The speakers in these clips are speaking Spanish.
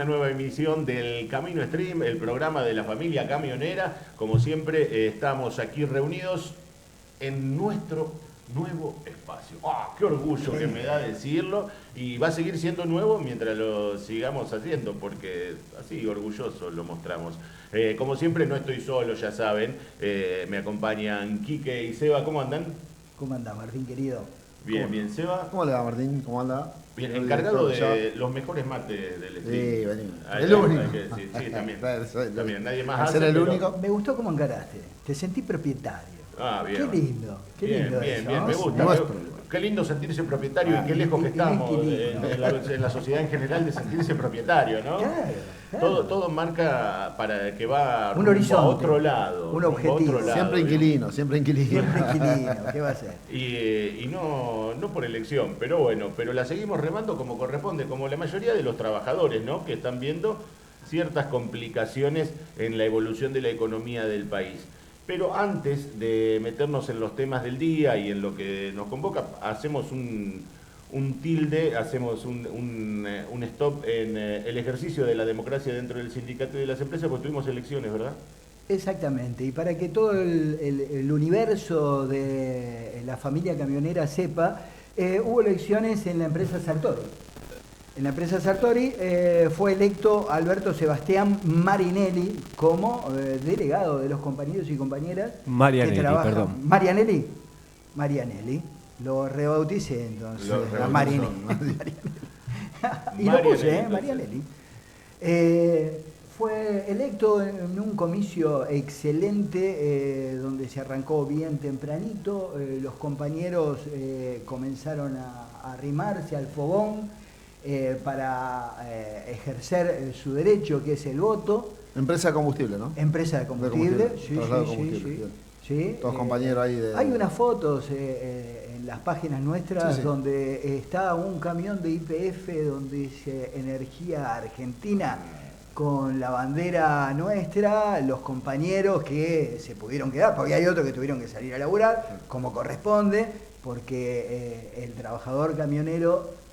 una nueva emisión del Camino Stream, el programa de la familia camionera. Como siempre, estamos aquí reunidos en nuestro nuevo espacio. ¡Ah, qué orgullo que me da decirlo! Y va a seguir siendo nuevo mientras lo sigamos haciendo, porque así orgulloso lo mostramos. Como siempre, no estoy solo, ya saben. Me acompañan Quique y Seba. ¿Cómo andan? ¿Cómo anda, Martín, querido? Bien, bien, Seba. ¿Cómo le va, Martín? ¿Cómo anda? Bien, encargado de los mejores mates del stream. Sí, venimos. El único. Sí, también. También, nadie más hace. ¿Ser el pero... único? Me gustó cómo encaraste. Te sentí propietario. Ah, bien. Qué lindo, qué Bien, lindo bien, eso, bien, ¿no? me gusta. Qué lindo sentirse propietario y qué lejos que estamos en la sociedad en general de sentirse propietario, ¿no? Claro. Todo marca para que va un horizonte, a otro lado. un objetivo. Siempre inquilino, siempre inquilino. Siempre inquilino, ¿qué va a ser? Y no por elección, pero bueno, pero la seguimos remando como corresponde, como la mayoría de los trabajadores, ¿no? Que están viendo ciertas complicaciones en la evolución de la economía del país. Pero antes de meternos en los temas del día y en lo que nos convoca, hacemos un tilde, hacemos un stop en el ejercicio de la democracia dentro del sindicato y de las empresas, porque tuvimos elecciones, ¿verdad? Exactamente, y para que todo el universo de la familia camionera sepa, hubo elecciones en la empresa Sartori. En la empresa Sartori fue electo Alberto Sebastián Marinelli como delegado de los compañeros y compañeras Marianelli, que trabajan. perdón. Marianelli. Lo rebauticé entonces a Marianelli. y lo puse, Marianelli. Fue electo en un comicio excelente donde se arrancó bien tempranito. Los compañeros comenzaron a arrimarse al fogón para ejercer su derecho, que es el voto. Empresa de combustible, ¿no? Empresa de combustible, sí. Todos compañeros ahí de... Hay unas fotos en las páginas nuestras donde está un camión de YPF donde dice Energía Argentina con la bandera nuestra, los compañeros que se pudieron quedar, porque hay otros que tuvieron que salir a laburar, como corresponde, porque el trabajador camionero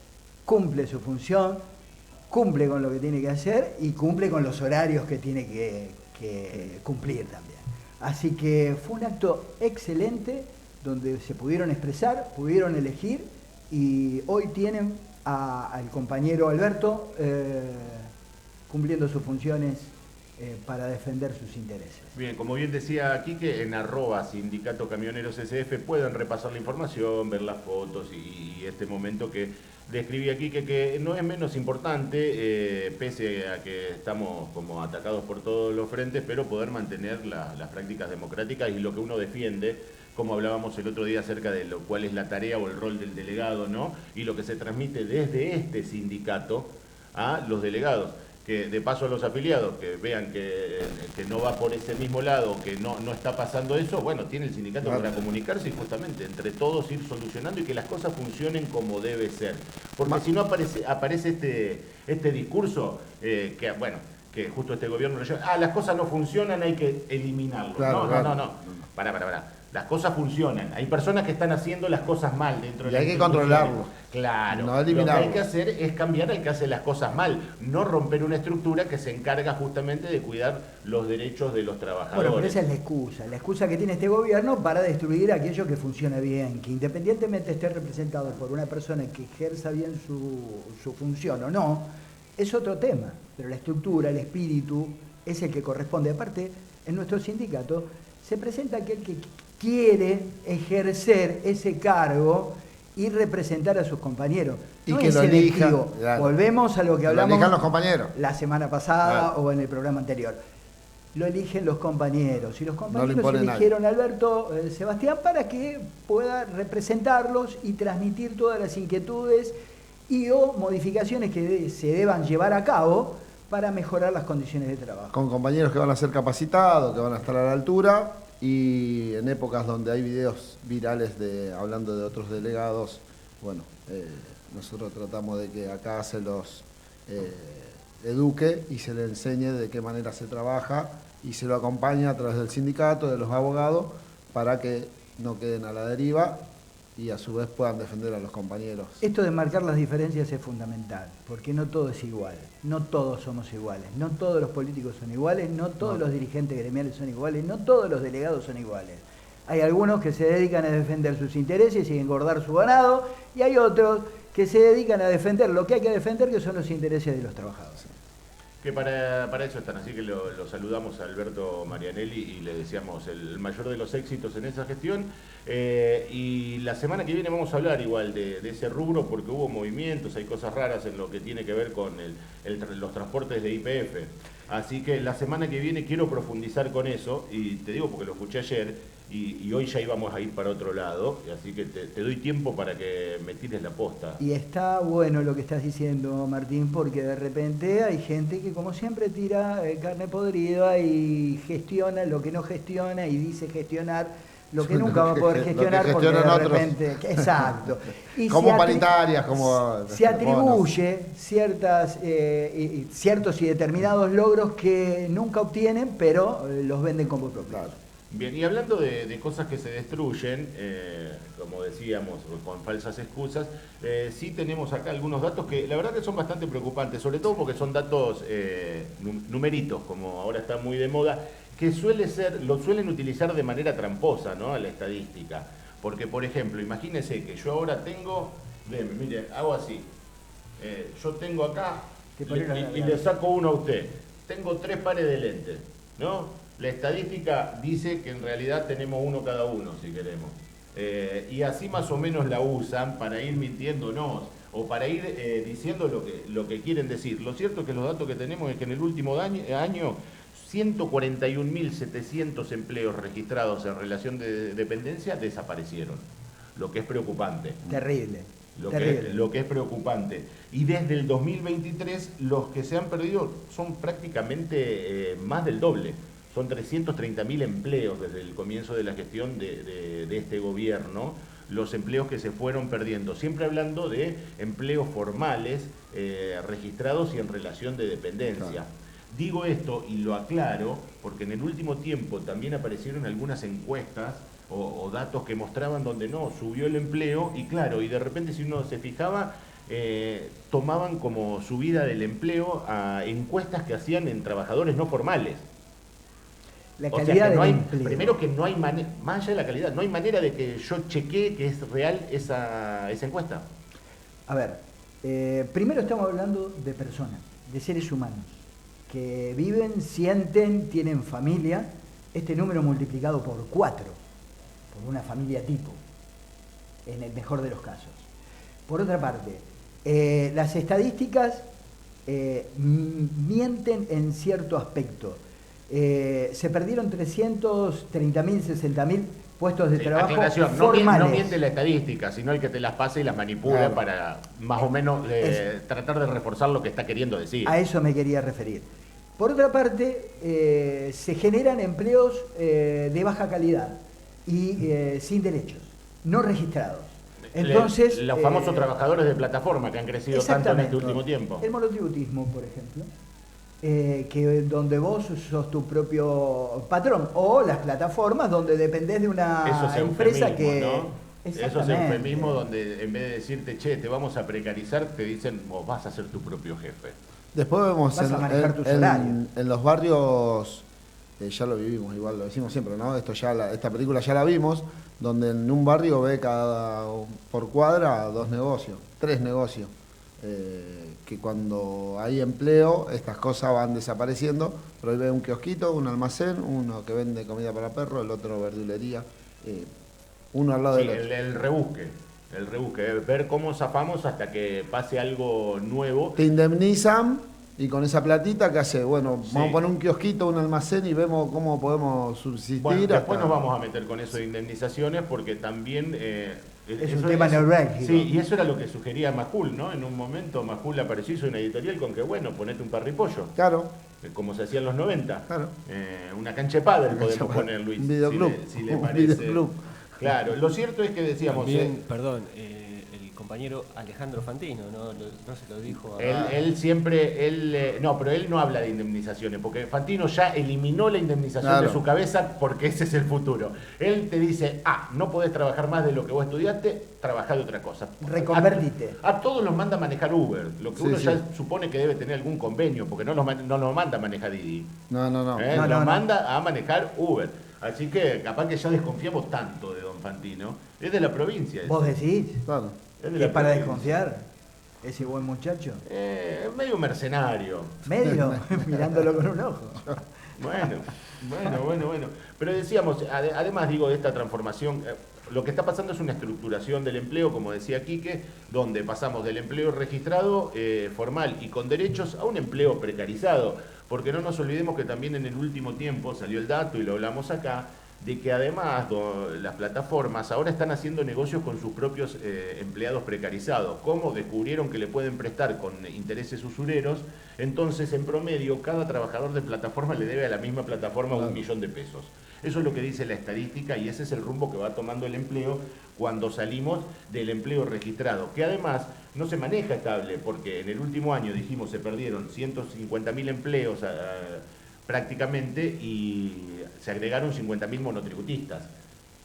cumple su función, cumple con lo que tiene que hacer y cumple con los horarios que tiene que cumplir también. Así que fue un acto excelente donde se pudieron expresar, pudieron elegir y hoy tienen al compañero Alberto cumpliendo sus funciones para defender sus intereses. Bien, como bien decía Quique, en @Sindicato Camioneros SF pueden repasar la información, ver las fotos y este momento que describí aquí, que no es menos importante, pese a que estamos como atacados por todos los frentes, pero poder mantener las prácticas democráticas y lo que uno defiende, como hablábamos el otro día acerca de lo cual es la tarea o el rol del delegado, ¿no? Y lo que se transmite desde este sindicato a los delegados. Que de paso a los afiliados que vean que no va por ese mismo lado, que no está pasando eso, bueno, tiene el sindicato para comunicarse y justamente entre todos ir solucionando y que las cosas funcionen como debe ser. Porque si no aparece este discurso que justo este gobierno lo lleva, las cosas no funcionan, hay que eliminarlo. Claro, no. Pará. Las cosas funcionan. Hay personas que están haciendo las cosas mal dentro de la Y hay que controlarlo. Claro. No eliminarlo. Lo que hay que hacer es cambiar al que hace las cosas mal, no romper una estructura que se encarga justamente de cuidar los derechos de los trabajadores. Bueno, pero esa es la excusa que tiene este gobierno para destruir aquello que funciona bien, que independientemente esté representado por una persona que ejerza bien su función o no, es otro tema, pero la estructura, el espíritu, es el que corresponde. Aparte, en nuestro sindicato se presenta aquel que quiere ejercer ese cargo y representar a sus compañeros. Y no que es lo elijan. selectivo. Claro. Volvemos a lo que Lo hablamos elijan los compañeros. la semana pasada Claro. o en el programa anterior. Lo eligen los compañeros. Y los compañeros impone eligieron a Alberto Sebastián para que pueda representarlos y transmitir todas las inquietudes y o modificaciones que se deban llevar a cabo para mejorar las condiciones de trabajo. Con compañeros que van a ser capacitados, que van a estar a la altura, y en épocas donde hay videos virales hablando de otros delegados, bueno, nosotros tratamos de que acá se los eduque y se le enseñe de qué manera se trabaja y se lo acompaña a través del sindicato, de los abogados, para que no queden a la deriva y a su vez puedan defender a los compañeros. Esto de marcar las diferencias es fundamental, porque no todo es igual, no todos somos iguales, no todos los políticos son iguales, no todos los dirigentes gremiales son iguales, no todos los delegados son iguales. Hay algunos que se dedican a defender sus intereses y engordar su ganado, y hay otros que se dedican a defender lo que hay que defender, que son los intereses de los trabajadores. Que para eso están, así que lo saludamos a Alberto Marianelli y le deseamos el mayor de los éxitos en esa gestión. Y la semana que viene vamos a hablar igual de ese rubro, porque hubo movimientos, hay cosas raras en lo que tiene que ver con los transportes de YPF. Así que la semana que viene quiero profundizar con eso, y te digo porque lo escuché ayer, y hoy ya íbamos a ir para otro lado, así que te doy tiempo para que me tires la posta. Y está bueno lo que estás diciendo, Martín, porque de repente hay gente que como siempre tira carne podrida y gestiona lo que no gestiona y dice gestionar lo que nunca va a poder gestionar porque de repente... Otros. Exacto. Y como paritarias, como... Se atribuye ciertos y determinados logros que nunca obtienen, pero los venden como propios. Claro. Bien, y hablando de cosas que se destruyen, como decíamos, con falsas excusas, sí tenemos acá algunos datos que la verdad que son bastante preocupantes, sobre todo porque son datos numeritos, como ahora está muy de moda, que lo suelen utilizar de manera tramposa, ¿no?, a la estadística. Porque, por ejemplo, imagínense que yo ahora tengo, mire, hago así, yo tengo acá, y le saco uno a usted, tengo 3 pares de lentes, ¿no? La estadística dice que en realidad tenemos uno cada uno, si queremos. Y así más o menos la usan para ir mintiéndonos o para ir diciendo lo que quieren decir. Lo cierto es que los datos que tenemos es que en el último año 141.700 empleos registrados en relación de dependencia desaparecieron, lo que es preocupante. Terrible. Lo que es preocupante. Y desde el 2023 los que se han perdido son prácticamente más del doble. Son 330.000 empleos desde el comienzo de la gestión de este gobierno, los empleos que se fueron perdiendo. Siempre hablando de empleos formales, registrados y en relación de dependencia. Claro. Digo esto y lo aclaro porque en el último tiempo también aparecieron algunas encuestas o datos que mostraban donde no, subió el empleo y claro, y de repente si uno se fijaba, tomaban como subida del empleo a encuestas que hacían en trabajadores no formales. La calidad del empleo. Primero que no hay manera, más allá de la calidad, no hay manera de que yo chequee que es real esa encuesta. A ver, primero estamos hablando de personas, de seres humanos, que viven, sienten, tienen familia, este número multiplicado por 4, por una familia tipo, en el mejor de los casos. Por otra parte, las estadísticas mienten en cierto aspecto. Se perdieron 330.000, 60.000 puestos de trabajo formales. No miente la estadística, sino el que te las pasa y las manipula, claro, para más o menos tratar de reforzar lo que está queriendo decir. A eso me quería referir. Por otra parte, se generan empleos de baja calidad y sin derechos, no registrados. Entonces, los famosos trabajadores de plataforma que han crecido tanto en este último tiempo. El monotributismo, por ejemplo. Que donde vos sos tu propio patrón, o las plataformas donde dependés de una empresa que... ¿no? Esos eufemismos donde en vez de decirte, che, te vamos a precarizar, te dicen, vos vas a ser tu propio jefe. Después vemos en los barrios, ya lo vivimos, igual lo decimos siempre, ¿no? Esta película ya la vimos, donde en un barrio ve por cuadra 2 negocios, 3 negocios. Que cuando hay empleo estas cosas van desapareciendo, pero ahí ve un kiosquito, un almacén, uno que vende comida para perros, el otro verdulería, uno al lado del otro. El rebusque, ver cómo zafamos hasta que pase algo nuevo. Te indemnizan y con esa platita que hace, bueno, sí, vamos a poner un kiosquito, un almacén y vemos cómo podemos subsistir. Bueno, después nos vamos a meter con eso de indemnizaciones porque también... es un tema neurálgico. Sí, y eso era lo que sugería Majul, ¿no? En un momento Majul apareció, hizo una editorial con que, bueno, ponete un parripollo. Claro. Como se hacía en los 90. Claro. Una cancha de pádel podemos poner, Luis. Un videoclub. Si le parece. Claro, lo cierto es que decíamos... También, perdón, el compañero Alejandro Fantino, no se lo dijo a... Él siempre, no, pero él no habla de indemnizaciones, porque Fantino ya eliminó la indemnización de su cabeza porque ese es el futuro. Él te dice, no podés trabajar más de lo que vos estudiaste, trabajá de otra cosa. Reconvertite. A todos los manda a manejar Uber, lo que uno ya supone que debe tener algún convenio, porque no los manda a manejar Didi. No. Los manda a manejar Uber. Así que capaz que ya desconfiamos tanto de don Fantino. Es de la provincia. ¿Vos decís? Claro. ¿Es para desconfiar? ¿Ese buen muchacho? Medio mercenario. ¿Medio? Mirándolo con un ojo. Bueno. Pero decíamos, además digo, de esta transformación, lo que está pasando es una estructuración del empleo, como decía Quique, donde pasamos del empleo registrado, formal y con derechos, a un empleo precarizado. Porque no nos olvidemos que también en el último tiempo salió el dato, y lo hablamos acá, de que además las plataformas ahora están haciendo negocios con sus propios empleados precarizados. ¿Cómo? Descubrieron que le pueden prestar con intereses usureros, entonces en promedio cada trabajador de plataforma le debe a la misma plataforma 1 millón de pesos. Eso es lo que dice la estadística y ese es el rumbo que va tomando el empleo cuando salimos del empleo registrado, que además no se maneja estable, porque en el último año, dijimos, se perdieron 150.000 empleos prácticamente y se agregaron 50.000 monotributistas.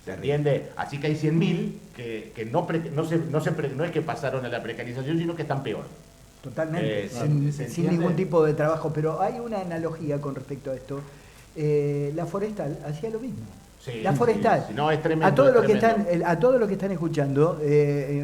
¿Se entiende? Así que hay 100.000 que no es que pasaron a la precarización, sino que están peor. Totalmente, sin ningún tipo de trabajo. Pero hay una analogía con respecto a esto. La Forestal hacía lo mismo. Sí, la Forestal. Sí. No, es tremendo. A todos los que están escuchando,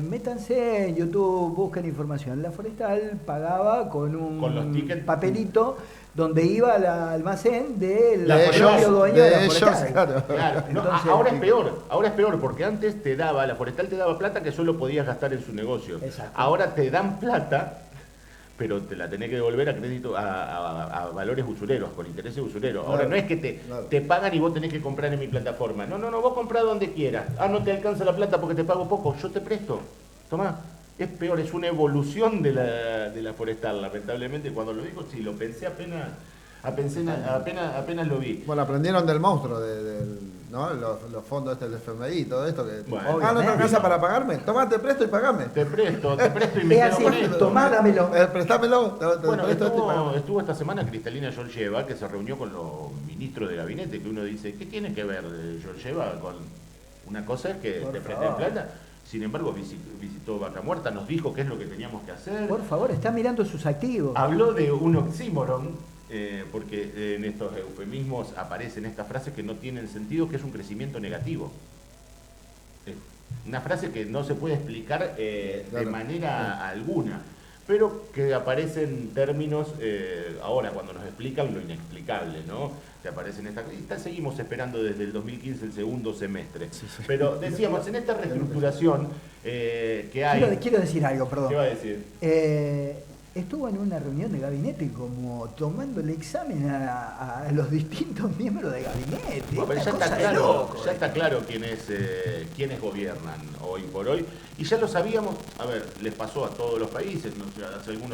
métanse en YouTube, busquen información. La Forestal pagaba con un papelito donde iba al almacén del propio dueño de la Forestal. Claro. Entonces, ahora es peor, porque antes la Forestal te daba plata que solo podías gastar en su negocio. Exacto. Ahora te dan plata, pero te la tenés que devolver a crédito, a valores usureros, con intereses usureros. Ahora no es que te pagan y vos tenés que comprar en mi plataforma. No, vos comprá donde quieras. No te alcanza la plata porque te pago poco, yo te presto. Tomá. Es peor, es una evolución de la Forestal, lamentablemente. Cuando lo digo, sí, lo pensé apenas lo vi. Bueno, aprendieron del monstruo, ¿no? Los fondos del FMI y todo esto. No te alcanza para pagarme. Tomá, te presto y pagame. Te presto y me quedo con esto. Tomá, dámelo. Préstamelo. Bueno, estuvo esta semana Cristalina Georgieva, que se reunió con los ministros de gabinete, que uno dice, ¿qué tiene que ver Georgieva con una cosa es que te presten plata? Sin embargo, visitó Vaca Muerta, nos dijo qué es lo que teníamos que hacer. Por favor, está mirando sus activos. Habló de un oxímoron, porque en estos eufemismos aparecen estas frases que no tienen sentido, que es un crecimiento negativo. Una frase que no se puede explicar de manera alguna, pero que aparecen términos, ahora cuando nos explican lo inexplicable, ¿no? Que aparecen seguimos esperando desde el 2015 el segundo semestre. Sí. Pero decíamos, en esta reestructuración que hay... Quiero decir algo, perdón. ¿Qué va a decir? Estuvo en una reunión de gabinete como tomando el examen a los distintos miembros de gabinete. Bueno, pero ya está claro quiénes gobiernan hoy por hoy. Y ya lo sabíamos, les pasó a todos los países. Hace algún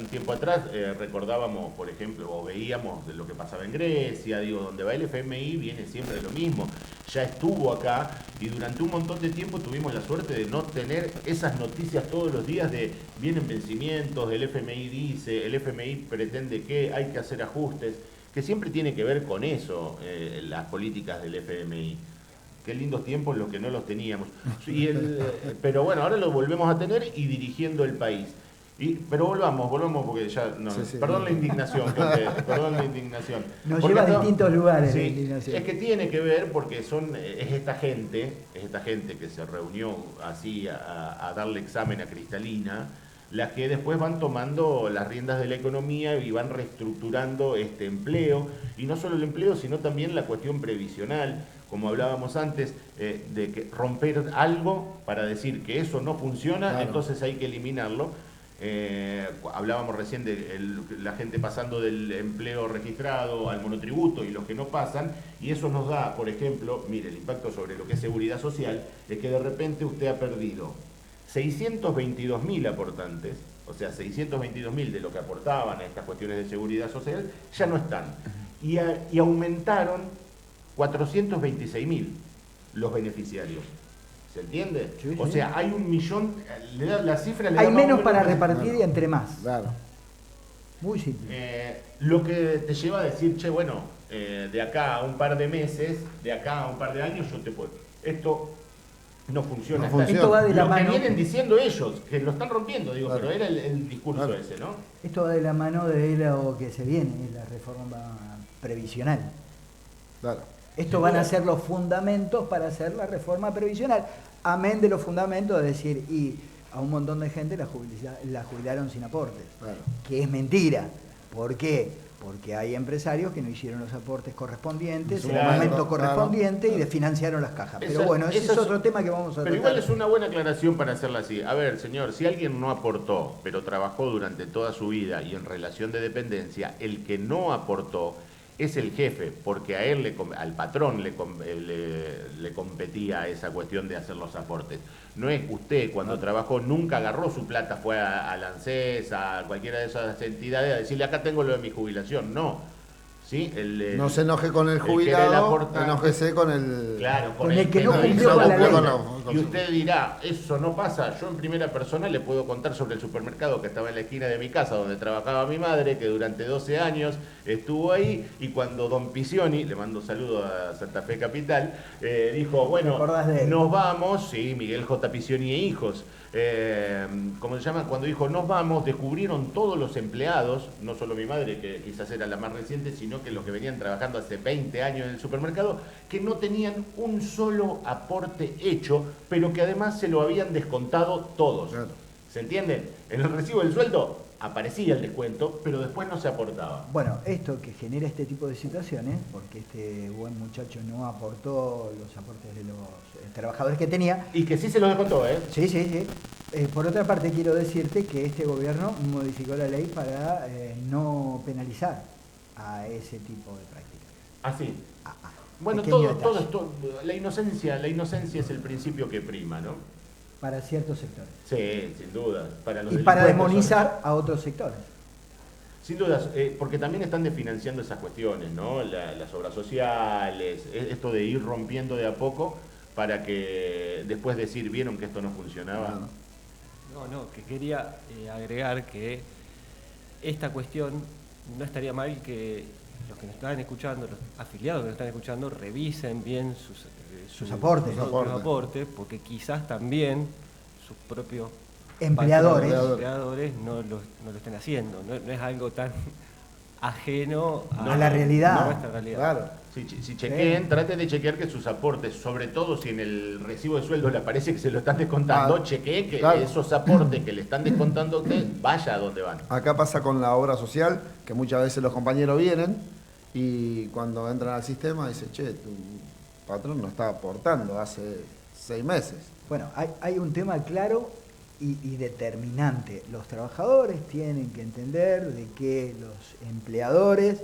tiempo atrás recordábamos, por ejemplo, o veíamos de lo que pasaba en Grecia, donde va el FMI viene siempre de lo mismo. Ya estuvo acá y durante un montón de tiempo tuvimos la suerte de no tener esas noticias todos los días de vienen vencimientos, el FMI dice, el FMI pretende que hay que hacer ajustes, que siempre tiene que ver con eso, las políticas del FMI. Qué lindos tiempos los que no los teníamos. Pero bueno, ahora lo volvemos a tener y dirigiendo el país. Pero volvamos porque ya... Perdón la indignación, perdón la indignación. Nos lleva a distintos lugares la indignación. Es que tiene que ver porque es esta gente que se reunió así a darle examen a Cristalina, las que después van tomando las riendas de la economía y van reestructurando este empleo, y no solo el empleo, sino también la cuestión previsional, como hablábamos antes, de que romper algo para decir que eso no funciona, claro. Entonces hay que eliminarlo. Hablábamos recién de la gente pasando del empleo registrado al monotributo y los que no pasan, y eso nos da, por ejemplo, mire, el impacto sobre lo que es seguridad social, es que de repente usted ha perdido 622.000 aportantes, o sea, 622.000 de lo que aportaban a estas cuestiones de seguridad social, ya no están. Y aumentaron 426.000 los beneficiarios. ¿Se entiende? Sí, o sí. sea, hay 1 millón, la cifra le da Hay más o menos para que- repartir y entre más. Claro. Muy simple. Lo que te lleva a decir, che, bueno, de acá a un par de meses, de acá a un par de años, yo te puedo. Esto no funciona. No Está- funciona. Esto va de la Lo mano. que vienen diciendo ellos, que lo están rompiendo, digo, Claro. pero era el discurso Claro. ese, ¿no? Esto va de la mano de lo que se viene, es la reforma previsional. Claro. Estos Sin van a duda. ser los fundamentos para hacer la reforma previsional. Amén de los fundamentos de decir, y a un montón de gente la jubilaron sin aportes. Claro. Que es mentira. ¿Por qué? Porque hay empresarios que no hicieron los aportes correspondientes en el Claro, momento claro. correspondiente y desfinanciaron las cajas. Pero Esa- bueno, ese eso es otro tema que vamos a Pero tratar. igual es una buena aclaración para hacerla así. A ver, señor, si alguien no aportó, pero trabajó durante toda su vida y en relación de dependencia, el que no aportó es el jefe, porque a él, al patrón le competía esa cuestión de hacer los aportes. No es usted, cuando trabajó, nunca agarró su plata, fue a la ANSES, a cualquiera de esas entidades, a decirle, acá tengo lo de mi jubilación. No. ¿Sí? No se enoje con el que era el jubilado, aportante. enójese con el... Claro, Con el que no hizo cumplió con la ley. y usted dirá, eso no pasa. Yo en primera persona le puedo contar sobre el supermercado que estaba en la esquina de mi casa, donde trabajaba mi madre, que durante 12 años estuvo ahí, y cuando don Pisioni, le mando saludo a Santa Fe Capital, dijo, bueno, acordás de él? nos vamos, sí, Miguel J. Pisioni e hijos, ¿cómo se llama? Cuando dijo nos vamos, descubrieron todos los empleados, no solo mi madre, que quizás era la más reciente, sino que los que venían trabajando hace 20 años en el supermercado, que no tenían un solo aporte hecho, pero que además se lo habían descontado todos. Claro. ¿Se entiende? En el recibo del sueldo aparecía el descuento, pero después no se aportaba. Bueno, esto que genera este tipo de situaciones, porque este buen muchacho no aportó los aportes de los trabajadores que tenía. Y que sí se lo descontó, ¿eh? Sí, sí, sí. Por otra parte, quiero decirte que este gobierno modificó la ley para no penalizar a ese tipo de prácticas. Así. Ah, ah, Bueno, pequeño todo detalle. esto, la inocencia es el principio que prima, ¿no? Para ciertos sectores. Sí, sin duda. Para los Y para delincuentes, demonizar a otros sectores. sin dudas, porque también están desfinanciando esas cuestiones, ¿no? Las obras sociales, esto de ir rompiendo de a poco para que después decir, vieron que esto no funcionaba. No, que quería agregar que esta cuestión no estaría mal que los que nos están escuchando, los afiliados que nos están escuchando, revisen bien Sus aportes. sus aportes, porque quizás también sus propios Empleadores. empleadores no lo estén haciendo. No es algo tan ajeno A la realidad. a nuestra realidad. Claro. Si chequeen, traten de chequear que sus aportes, sobre todo si en el recibo de sueldo le aparece que se lo están descontando, Ah, chequeen que claro. esos aportes que le están descontando a usted, vaya a donde van. Acá pasa con la obra social, que muchas veces los compañeros vienen y cuando entran al sistema dicen, che, tu patrón no está aportando hace 6 meses. Bueno, hay un tema claro y determinante. Los trabajadores tienen que entender de que los empleadores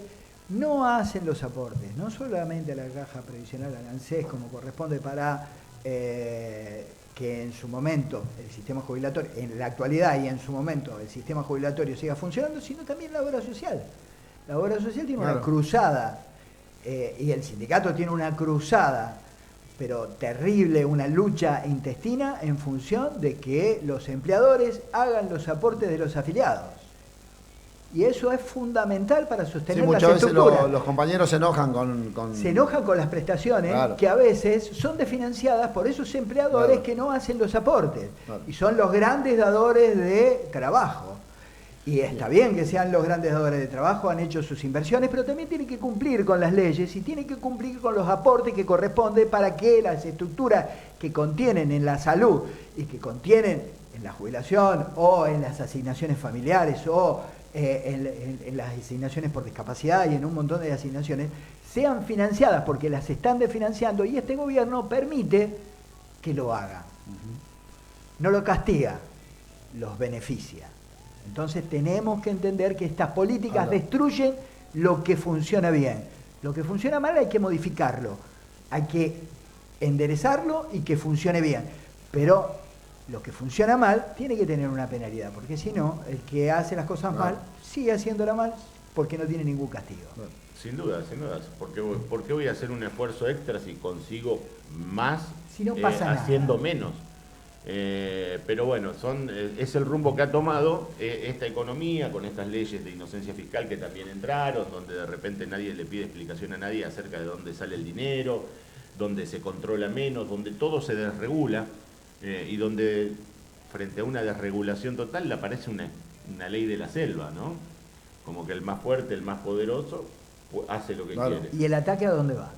no hacen los aportes, no solamente a la caja previsional, al ANSES, como corresponde para que en su momento el sistema jubilatorio, en la actualidad y en su momento el sistema jubilatorio siga funcionando, sino también la obra social. La obra social tiene una Claro. cruzada y el sindicato tiene una cruzada, pero terrible, una lucha intestina en función de que los empleadores hagan los aportes de los afiliados. Y eso es fundamental para Sí, sostener las muchas veces estructuras. los compañeros se enojan con... Se enojan con las prestaciones Claro. que a veces son desfinanciadas por esos empleadores Claro. que no hacen los aportes. Claro. Y son los grandes dadores de trabajo. Y está bien que sean los grandes dadores de trabajo, han hecho sus inversiones, pero también tienen que cumplir con las leyes y tienen que cumplir con los aportes que corresponden para que las estructuras que contienen en la salud y que contienen en la jubilación o en las asignaciones familiares o en las asignaciones por discapacidad y en un montón de asignaciones, sean financiadas porque las están desfinanciando y este gobierno permite que lo haga. No lo castiga, los beneficia. Entonces tenemos que entender que estas políticas Ahora. destruyen lo que funciona bien. Lo que funciona mal hay que modificarlo, hay que enderezarlo y que funcione bien. Pero lo que funciona mal tiene que tener una penalidad, porque si no, el que hace las cosas mal sigue haciéndola mal porque no tiene ningún castigo. Sin duda, sin duda. ¿Por qué voy a hacer un esfuerzo extra si consigo más Si no pasa haciendo nada. menos? Pero bueno, es el rumbo que ha tomado esta economía con estas leyes de inocencia fiscal que también entraron, donde de repente nadie le pide explicación a nadie acerca de dónde sale el dinero, donde se controla menos, donde todo se desregula y donde frente a una desregulación total le aparece una ley de la selva, ¿no? Como que el más fuerte, el más poderoso, hace lo que quiere. ¿Y el ataque a dónde va?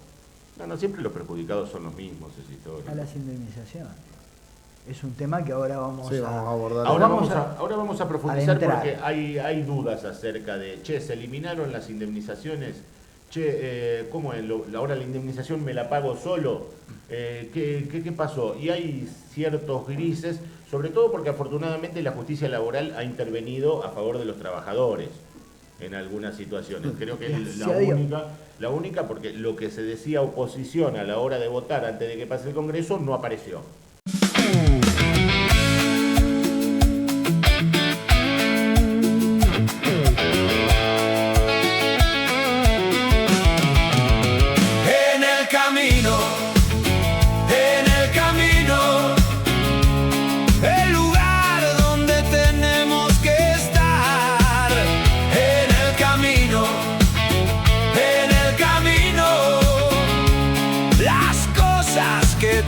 No, siempre los perjudicados son los mismos, es histórico. A las indemnizaciones. Es un tema que ahora vamos a abordar. Ahora vamos a profundizar porque hay dudas acerca de, se eliminaron las indemnizaciones, ¿cómo es? Ahora la indemnización me la pago solo, ¿qué pasó? Y hay ciertos grises, sobre todo porque afortunadamente la justicia laboral ha intervenido a favor de los trabajadores en algunas situaciones. Creo que es la única porque lo que se decía oposición a la hora de votar antes de que pase el Congreso no apareció.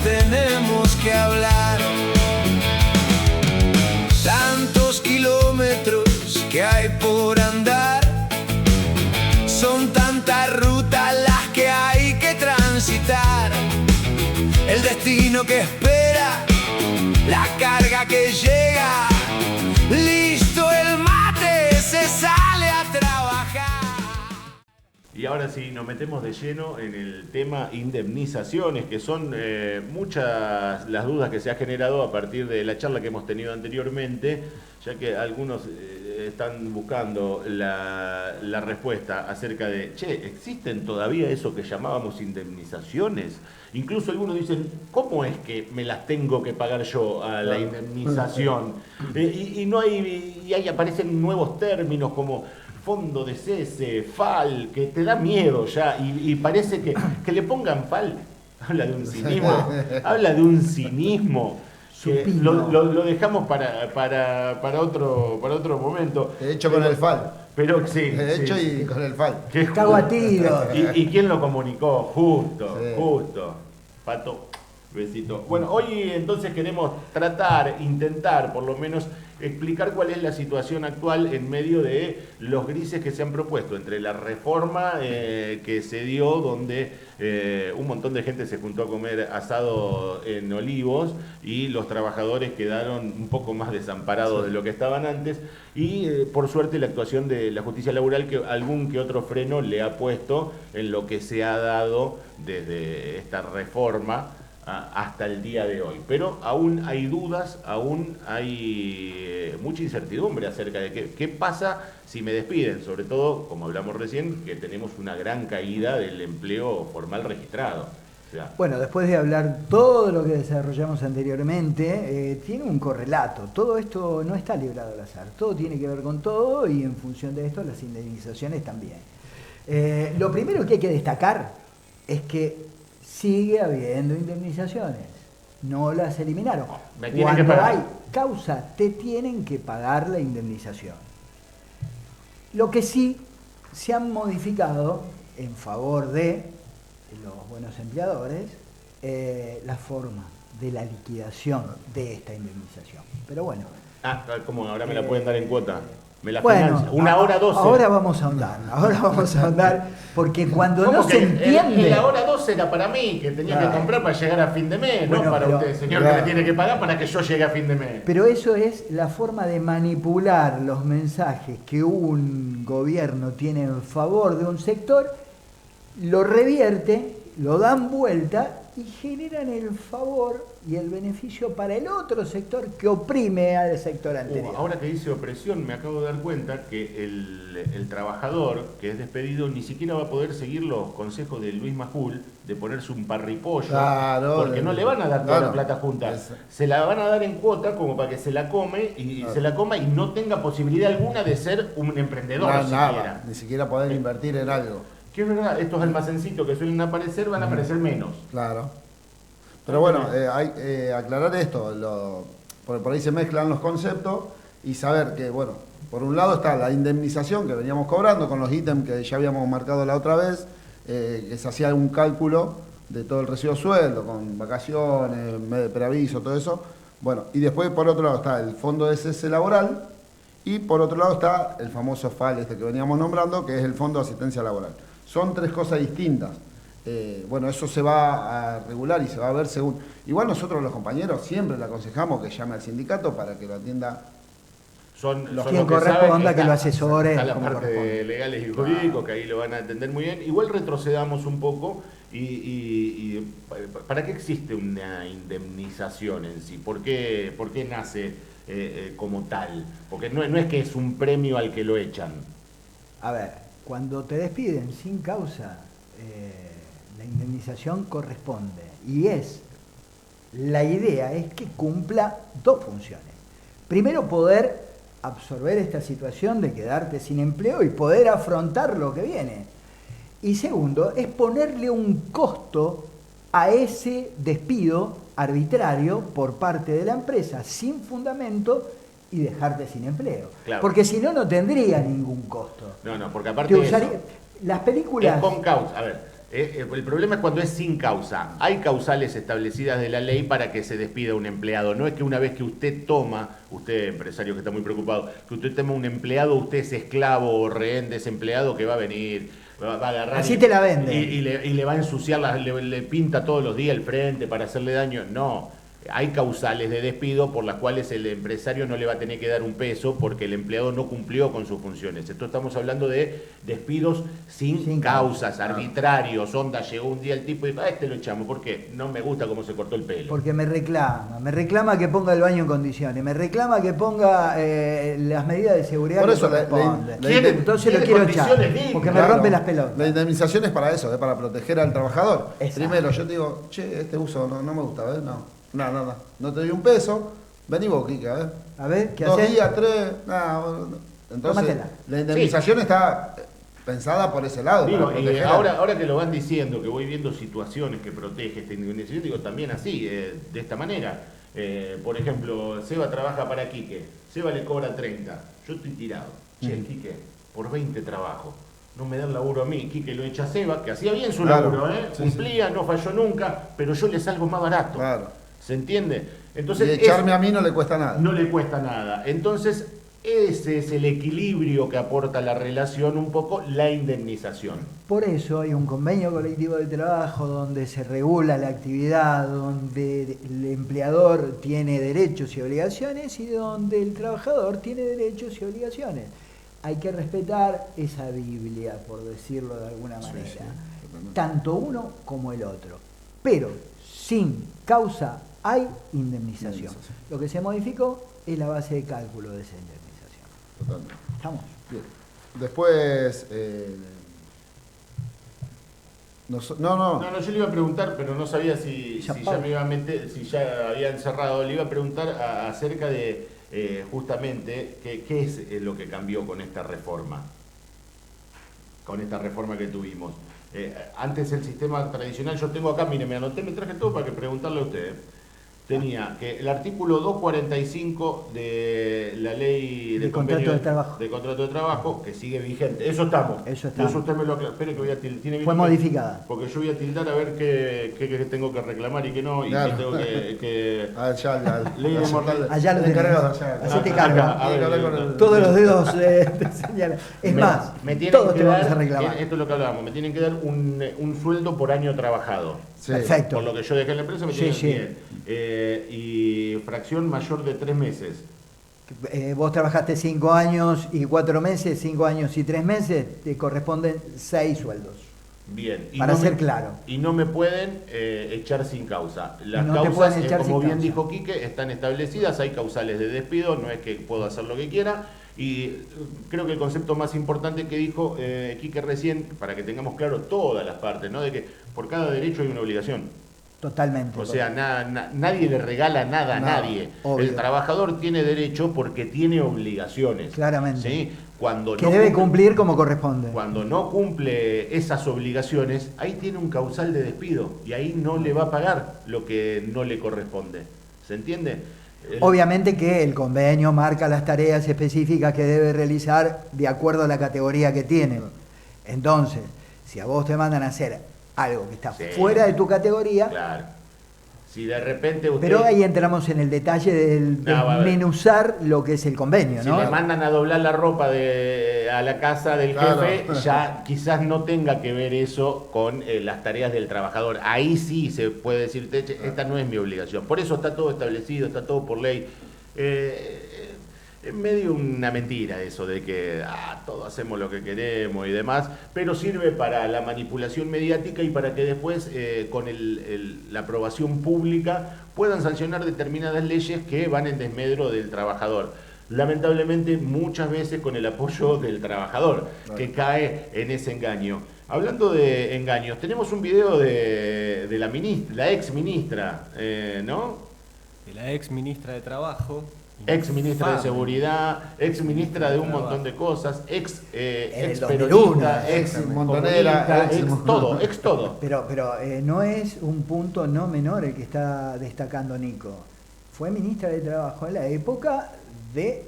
Tenemos que hablar. Tantos kilómetros que hay por andar, son tantas rutas las que hay que transitar. El destino que espera, la carga que llega, listo el mate, se sale a trabajar. Y ahora sí, nos metemos de lleno en el tema indemnizaciones, que son muchas las dudas que se ha generado a partir de la charla que hemos tenido anteriormente, ya que algunos están buscando la respuesta acerca de, ¿existen todavía eso que llamábamos indemnizaciones? Incluso algunos dicen, ¿cómo es que me las tengo que pagar yo a la indemnización? Y ahí aparecen nuevos términos como fondo de cese, FAL, que te da miedo ya, y parece que le pongan FAL, habla de un cinismo, que lo dejamos para otro momento. De hecho, con el FAL. Pero sí. De hecho, y con el FAL. Cago a tiro. ¿Y quién lo comunicó? Justo. Pato, besito. Bueno, hoy entonces queremos intentar por lo menos explicar cuál es la situación actual en medio de los grises que se han propuesto entre la reforma que se dio, donde un montón de gente se juntó a comer asado en Olivos y los trabajadores quedaron un poco más desamparados de lo que estaban antes, y por suerte la actuación de la justicia laboral, que algún que otro freno le ha puesto en lo que se ha dado desde esta reforma hasta el día de hoy. Pero aún hay dudas, aún hay mucha incertidumbre acerca de qué pasa si me despiden, sobre todo, como hablamos recién, que tenemos una gran caída del empleo formal registrado. Bueno, después de hablar todo lo que desarrollamos anteriormente, tiene un correlato. Todo esto no está librado al azar, todo tiene que ver con todo, y en función de esto las indemnizaciones también. Lo primero que hay que destacar es que sigue habiendo indemnizaciones, no las eliminaron. Cuando hay causa, te tienen que pagar la indemnización. Lo que sí se han modificado en favor de los buenos empleadores, la forma de la liquidación de esta indemnización. Pero bueno. ¿Cómo? Ahora me la pueden dar en cuota. Me la bueno, financia. Una hora 12. Ahora vamos a ahondar, porque cuando no se entiende... La hora 12 era para mí, que tenía que comprar para llegar a fin de mes, bueno, no para usted, señor, que me tiene que pagar para que yo llegue a fin de mes. Pero eso es la forma de manipular los mensajes que un gobierno tiene en favor de un sector, lo revierte, lo dan vuelta y generan el favor y el beneficio para el otro sector que oprime al sector anterior. Ahora que dice opresión, me acabo de dar cuenta que el trabajador que es despedido ni siquiera va a poder seguir los consejos de Luis Majul de ponerse un parripollo, Claro, porque no le van a dar toda la no. plata junta. Se la van a dar en cuota como para que se la come y se la coma y no tenga posibilidad alguna de ser un emprendedor siquiera. Nada, ni siquiera poder invertir en algo. Que es verdad, estos almacencitos que suelen aparecer van a aparecer menos. Claro. Pero bueno, hay aclarar esto, por ahí se mezclan los conceptos y saber que, bueno, por un lado está la indemnización que veníamos cobrando con los ítems que ya habíamos marcado la otra vez, que se hacía un cálculo de todo el recibo de sueldo, con vacaciones, mes de preaviso, todo eso. Bueno, y después por otro lado está el fondo de cese laboral y por otro lado está el famoso FAL este que veníamos nombrando, que es el fondo de asistencia laboral. Son tres cosas distintas. Bueno, eso se va a regular y se va a ver según... Igual nosotros los compañeros siempre le aconsejamos que llame al sindicato para que lo atienda. Son Quien los que corresponda saben que lo asesore está la como parte corresponde. de legales y jurídicos, que ahí lo van a entender muy bien. Igual retrocedamos un poco y ¿para qué existe una indemnización en sí? ¿Por qué nace como tal? Porque no es que es un premio al que lo echan. A ver, cuando te despiden sin causa, la indemnización corresponde y la idea es que cumpla dos funciones. Primero, poder absorber esta situación de quedarte sin empleo y poder afrontar lo que viene. Y segundo, es ponerle un costo a ese despido arbitrario por parte de la empresa sin fundamento y dejarte sin empleo. Claro. Porque si no, no tendría ningún costo. No, porque aparte de eso, las películas... es con causa. A ver, el problema es cuando es sin causa. Hay causales establecidas de la ley para que se despida un empleado. No es que una vez que usted empresario que está muy preocupado, que usted toma un empleado, usted es esclavo o rehén de ese empleado que va a venir, va a agarrar... Así te la vende. Y le va a ensuciar, le pinta todos los días el frente para hacerle daño. No. Hay causales de despido por las cuales el empresario no le va a tener que dar un peso porque el empleado no cumplió con sus funciones. Esto estamos hablando de despidos sin causas, arbitrarios. Onda, llegó un día el tipo y dijo, este lo echamos. ¿Por qué? No me gusta cómo se cortó el pelo. Porque me reclama que ponga el baño en condiciones, me reclama que ponga las medidas de seguridad Por que eso corresponden. entonces lo quiero echar, porque me rompe las pelotas. La indemnización es para eso, es para proteger al trabajador. Exacto. Primero, yo te digo, este uso no me gusta, ¿ves? No te doy un peso, vení vos, Kika, ¿ves? A ver, ¿qué 2 haces? días, 3, entonces Tómatela. la indemnización está pensada por ese lado. Digo, para y proteger ahora que lo van diciendo, que voy viendo situaciones que protege esta indemnización, digo también así, de esta manera. Por ejemplo, Seba trabaja para Quique, Seba le cobra 30, yo estoy tirado. Che, Quique, por 20 trabajo. No me da el laburo a mí, Quique lo echa a Seba, que hacía bien su laburo, Sí, cumplía, no falló nunca, pero yo le salgo más barato. Claro. ¿Se entiende? Entonces, y echarme a mí no le cuesta nada. no le cuesta nada. Entonces, ese es el equilibrio que aporta la relación, un poco la indemnización. Por eso hay un convenio colectivo de trabajo donde se regula la actividad, donde el empleador tiene derechos y obligaciones y donde el trabajador tiene derechos y obligaciones. Hay que respetar esa Biblia, por decirlo de alguna manera, tanto uno como el otro. Pero sin causa hay indemnización. Lo que se modificó es la base de cálculo de esa indemnización. Totalmente. ¿Estamos? Bien. Después... No, yo le iba a preguntar, pero no sabía si ya Paulo. me iba a meter, si ya habían cerrado. Le iba a preguntar acerca de justamente qué es lo que cambió con esta reforma que tuvimos. Antes el sistema tradicional, yo tengo acá, mire, me anoté, me traje todo para que preguntarle a ustedes. Tenía que el artículo 245 de la ley de contrato de trabajo. De contrato de trabajo, que sigue vigente. Eso estamos. Eso está. Eso usted me lo aclara. Espere que voy a tiene Fue modificada. Porque yo voy a tildar a ver qué tengo que reclamar y qué no. Y Claro. qué tengo que A ver, ya. Ley de mortal. Allá lo tenés. encargados allá. Así te Acá, cargo. a ver, Tiene que hablar con el- Todos los dedos te señalan. Es más, me tienen todos que te vamos a dar, reclamar. esto es lo que hablábamos, me tienen que dar un sueldo por año trabajado. Sí. Perfecto. Por lo que yo dejé en la empresa me Sí, tienen sí. bien. Y fracción mayor de 3 meses. Vos trabajaste 5 años y 4 meses, 5 años y 3 meses, te corresponden 6 sueldos. Bien. Para ser claro. Y no me pueden echar sin causa. Las No te causas, pueden echar como sin bien causa. dijo Quique, están establecidas, hay causales de despido, no es que puedo hacer lo que quiera. Y creo que el concepto más importante que dijo Quique recién, para que tengamos claro todas las partes, ¿no? De que por cada derecho hay una obligación. Totalmente. O sea, nadie le regala nada a nadie. Obvio. El trabajador tiene derecho porque tiene obligaciones. Claramente. ¿Sí? Cuando que no debe cumple, cumplir como corresponde. Cuando no cumple esas obligaciones, ahí tiene un causal de despido y ahí no le va a pagar lo que no le corresponde. ¿Se entiende? Obviamente que el convenio marca las tareas específicas que debe realizar de acuerdo a la categoría que tiene. Entonces, si a vos te mandan a hacer algo que está Sí. fuera de tu categoría, Claro. Si de repente usted... pero ahí entramos en el detalle del No, va a ver. desmenuzar lo que es el convenio, Si ¿no? le mandan a doblar la ropa a la casa del Claro. jefe, ya quizás no tenga que ver eso con las tareas del trabajador. Ahí sí se puede decir, "Che, esta no es mi obligación". Por eso está todo establecido, está todo por ley. Es medio una mentira eso de que todos hacemos lo que queremos y demás, pero sirve para la manipulación mediática y para que después, con la aprobación pública, puedan sancionar determinadas leyes que van en desmedro del trabajador. Lamentablemente, muchas veces con el apoyo del trabajador, que cae en ese engaño. Hablando de engaños, tenemos un video de la ex ministra, ¿no? De la ex ministra de Trabajo. Ex ministra de Infame. Seguridad, ex ministra de un Trabajo. montón de cosas, ex el 2001, peronista, ex montonera, comunista, ex todo. Pero no es un punto no menor el que está destacando Nico. Fue ministra de Trabajo en la época de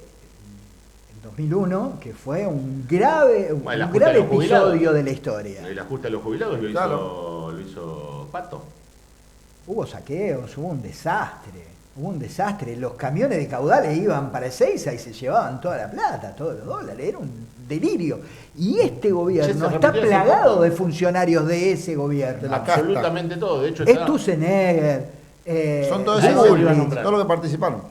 2001, que fue un grave, Bueno, el un ajuste grave a los jubilados. episodio de la historia. El ajuste a los jubilados Claro. lo hizo Pato. Hubo saqueos, hubo un desastre. Los camiones de caudales iban para Ezeiza y se llevaban toda la plata, todos los dólares. Era un delirio. Y este gobierno se está repitió hace plagado poco. de funcionarios de ese gobierno. De la Absolutamente todo. De hecho, Es Tusenegger. Son todos Ahí esos voy a Bullrich, nombrar. todos los que participaron.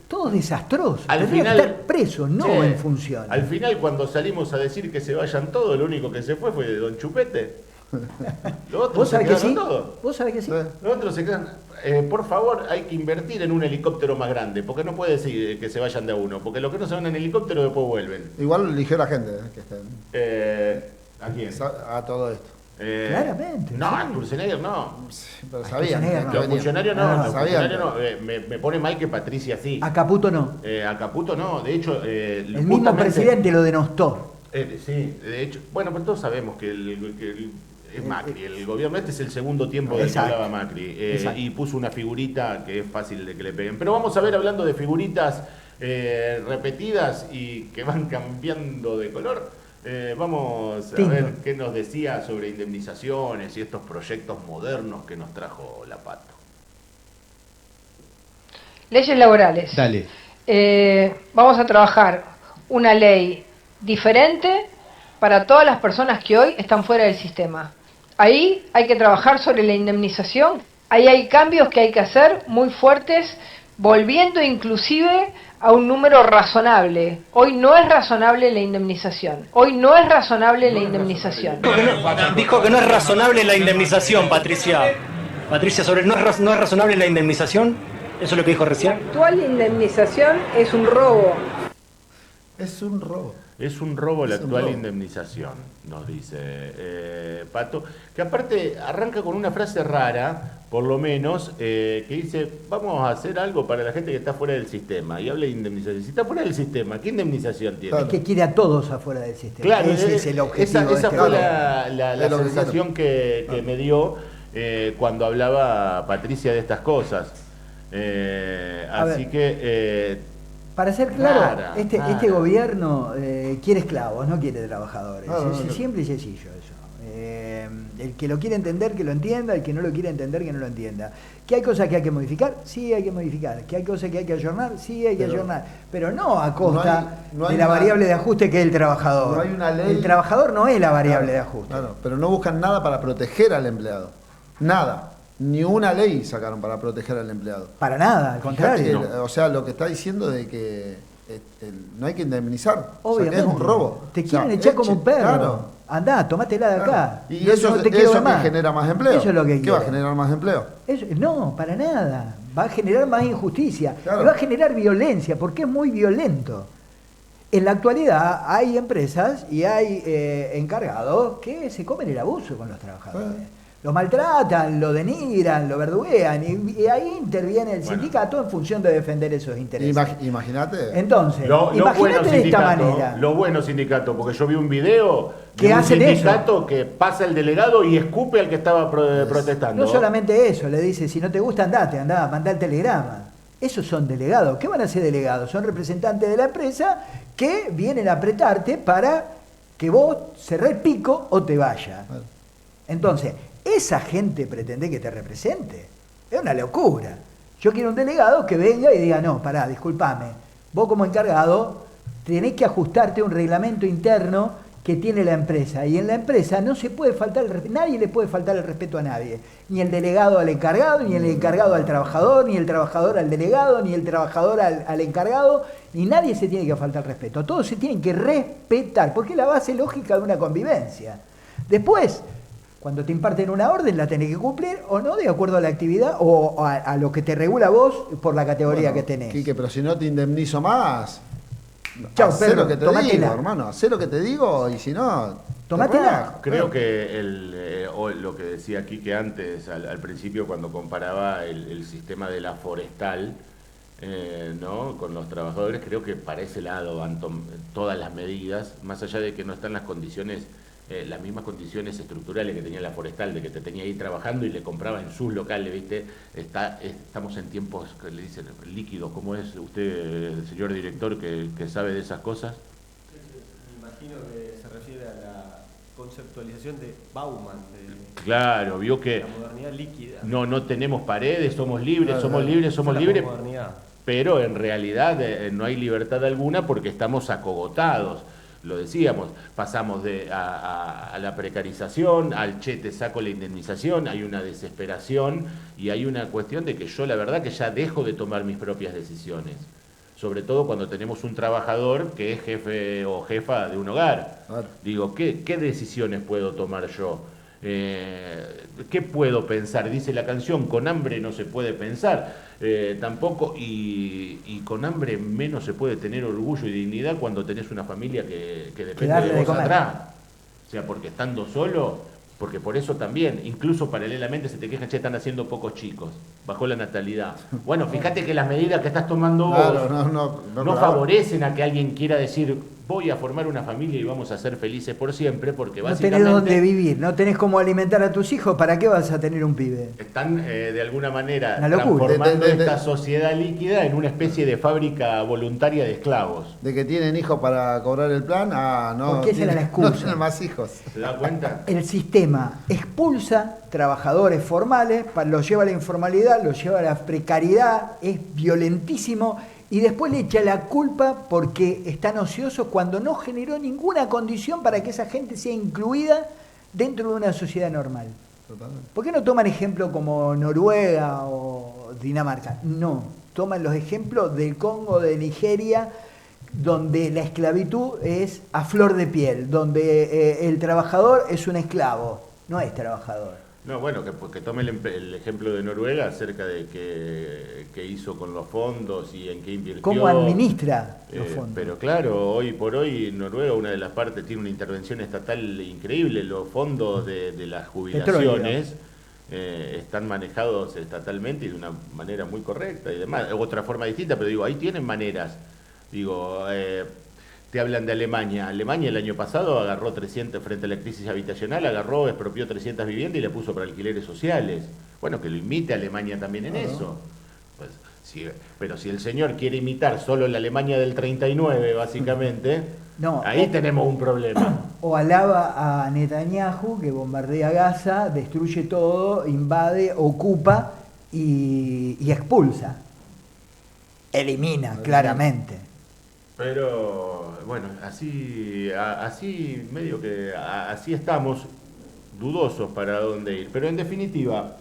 todos desastrosos. Al Tendrían final- que estar presos, no Che, en función. Al final, cuando salimos a decir que se vayan todos, lo único que se fue de Don Chupete. Los otros ¿Vos se sabés que quedaron sí? todos. ¿Vos sabés que sí? Sí. Los otros se quedan. Por favor, hay que invertir en un helicóptero más grande, porque no puede decir que se vayan de a uno, porque los que no se van en helicóptero después vuelven. Igual eligió la gente que está ¿A quién? a todo esto. Claramente, No, sí. a Sturzenegger no. Pero sabían Schwarzenegger no. que Los venía. funcionarios no, Ah, los sabían. funcionarios no. Me pone mal que Patricia sí. A Caputo no. A Caputo no, de hecho. El mismo presidente lo denostó. Sí, de hecho. Bueno, pero todos sabemos que es Macri, el gobierno este es el segundo tiempo del que Exacto. hablaba Macri. Exacto. Y puso una figurita que es fácil de que le peguen. Pero vamos a ver, hablando de figuritas repetidas y que van cambiando de color. Vamos a Tinto. ver qué nos decía sobre indemnizaciones y estos proyectos modernos que nos trajo la Pato. Leyes laborales. Dale. Vamos a trabajar una ley diferente para todas las personas que hoy están fuera del sistema. Ahí hay que trabajar sobre la indemnización. Ahí hay cambios que hay que hacer muy fuertes, volviendo inclusive a un número razonable. Hoy no es razonable la indemnización. Hoy no es razonable la indemnización. Dijo que no es razonable la indemnización, Patricia. Patricia, no es razonable la indemnización. Eso es lo que dijo La recién. actual indemnización es un robo. Es un robo. Es un robo la Es un actual robo. indemnización, nos dice Pato, que aparte arranca con una frase rara, por lo menos, que dice, vamos a hacer algo para la gente que está fuera del sistema, y habla de indemnización. Si está fuera del sistema, ¿qué indemnización tiene? Claro. Es que quiere a todos afuera del sistema. Claro, ese es el objetivo. esa de este fue gobierno. la Es lo que sensación que me dio cuando hablaba Patricia de estas cosas. Así ver. que... Para ser claro, Nada, este nada. gobierno quiere esclavos, no quiere trabajadores. No, Es no. simple y sencillo eso. El que lo quiere entender, que lo entienda, el que no lo quiere entender, que no lo entienda. ¿Que hay cosas que hay que modificar? Sí, hay que modificar. ¿Que hay cosas que hay que ayornar? Sí, hay que Pero ayornar. Pero no a costa no hay de la una- variable de ajuste que es el trabajador. No hay una ley- El trabajador no es la variable de ajuste. Claro, pero no buscan nada para proteger al empleado. Nada. Ni una ley sacaron para proteger al empleado. Para nada, al contrario. Fíjate, o sea, lo que está diciendo de que no hay que indemnizar. O sea, que Obviamente. es un robo. Te O sea, quieren echar como un perro. Claro. andá, tomátela de acá. Y eso, no te quiero eso más. que genera más empleo. Eso es lo que ¿Qué va a quiere. generar más empleo? No, para nada. Va a generar más injusticia. Claro. Y va a generar violencia, porque es muy violento. En la actualidad hay empresas y hay encargados que se comen el abuso con los trabajadores. Lo maltratan, lo denigran, lo verduguean y ahí interviene el sindicato en función de defender esos intereses. Imagínate. Entonces, Lo imagínate bueno de esta sindicato, manera. lo bueno sindicato, porque yo vi un video Que de un hacen sindicato que pasa el delegado y escupe al que estaba protestando. No solamente eso, le dice, si no te gusta, andá, mandá el telegrama. Esos son delegados. ¿Qué van a ser delegados? Son representantes de la empresa que vienen a apretarte para que vos cerrés el pico o te vayas. Bueno. Entonces, esa gente pretende que te represente. Es una locura. Yo quiero un delegado que venga y diga, no, pará, discúlpame. Vos como encargado tenés que ajustarte a un reglamento interno que tiene la empresa. Y en la empresa no se puede faltar nadie le puede faltar el respeto a nadie. Ni el delegado al encargado, ni el encargado al trabajador, ni el trabajador al delegado, ni el trabajador al encargado, ni nadie se tiene que faltar el respeto. Todos se tienen que respetar, porque es la base lógica de una convivencia. Después, cuando te imparten una orden, la tenés que cumplir o no, de acuerdo a la actividad o a lo que te regula vos por la categoría que tenés. Quique, pero si no te indemnizo más, Chau, hacé Pedro, lo que te tomátela. digo, hermano. Hacé lo que te digo y si no, Tomátela. Creo que lo que decía Quique antes, al principio, cuando comparaba el sistema de la forestal ¿no? con los trabajadores, creo que para ese lado van todas las medidas, más allá de que no están las condiciones, las mismas condiciones estructurales que tenía la forestal, de que te tenía ahí trabajando y le compraba en sus locales, ¿viste? Estamos en tiempos que le dicen líquidos. ¿Cómo es usted, señor director, que sabe de esas cosas? Me imagino que se refiere a la conceptualización de Bauman, de Claro, vio que la modernidad líquida. no tenemos paredes, somos libres, Claro, somos claro. libres, somos Esa es la libres, modernidad. pero en realidad no hay libertad alguna porque estamos acogotados. Lo decíamos, pasamos a la precarización, al te saco la indemnización, hay una desesperación y hay una cuestión de que yo la verdad que ya dejo de tomar mis propias decisiones. Sobre todo cuando tenemos un trabajador que es jefe o jefa de un hogar. Claro. Digo, ¿qué decisiones puedo tomar yo? ¿Qué puedo pensar? Dice la canción, con hambre no se puede pensar. Tampoco, y con hambre menos se puede tener orgullo y dignidad cuando tenés una familia que depende darle de de vos comer. atrás. O sea, porque estando solo, porque por eso también, incluso paralelamente se te quejan, che, están haciendo pocos chicos, bajó la natalidad. Bueno, fíjate que las medidas que estás tomando vos Claro, no colabora. favorecen a que alguien quiera decir, voy a formar una familia y vamos a ser felices por siempre, porque No básicamente tenés dónde vivir, no tenés cómo alimentar a tus hijos, ¿para qué vas a tener un pibe? están de alguna manera Una locura. transformando De- esta sociedad líquida en una especie de fábrica voluntaria de esclavos. De que tienen hijos para cobrar el plan, no. Porque esa era la excusa. No tienen más hijos. ¿Se da cuenta? El sistema expulsa trabajadores formales, los lleva a la informalidad, los lleva a la precariedad, es violentísimo y después le echa la culpa porque están ociosos cuando no generó ninguna condición para que esa gente sea incluida dentro de una sociedad normal. Totalmente. ¿Por qué no toman ejemplo como Noruega o Dinamarca? No, toman los ejemplos del Congo, de Nigeria, donde la esclavitud es a flor de piel, donde el trabajador es un esclavo, no es trabajador. No, bueno, que tome el ejemplo de Noruega acerca de qué hizo con los fondos y en qué invirtió. ¿Cómo administra los fondos? Pero claro, hoy por hoy Noruega, una de las partes, tiene una intervención estatal increíble. Los fondos de las jubilaciones están manejados estatalmente y de una manera muy correcta y demás. Otra forma distinta, pero digo, ahí tienen maneras. Digo, te hablan de Alemania. Alemania el año pasado agarró 300, frente a la crisis habitacional, expropió 300 viviendas y le puso para alquileres sociales. Bueno, que lo imite Alemania también en eso. Pues, pero si el señor quiere imitar solo la Alemania del 39, básicamente, No, ahí tenemos un problema. O alaba a Netanyahu, que bombardea Gaza, destruye todo, invade, ocupa y expulsa. Elimina, claramente. Pero bueno, así medio que así estamos, dudosos para dónde ir. Pero en definitiva,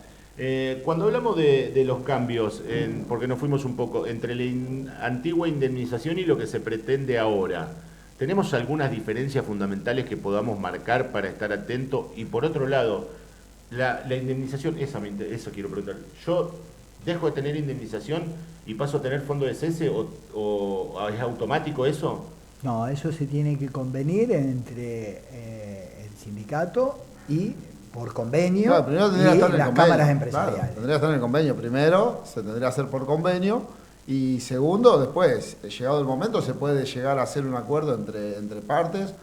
cuando hablamos de los cambios, porque nos fuimos un poco entre la antigua indemnización y lo que se pretende ahora, ¿tenemos algunas diferencias fundamentales que podamos marcar para estar atentos? Y por otro lado, la indemnización, eso quiero preguntar. ¿Yo dejo de tener indemnización y paso a tener fondo de cese o es automático eso? No, eso se tiene que convenir entre el sindicato y por convenio, claro, primero tendría que estar en el las convenio, cámaras empresariales. Claro, tendría que estar en el convenio primero, se tendría que hacer por convenio, y segundo, después, llegado el momento, se puede llegar a hacer un acuerdo entre partes,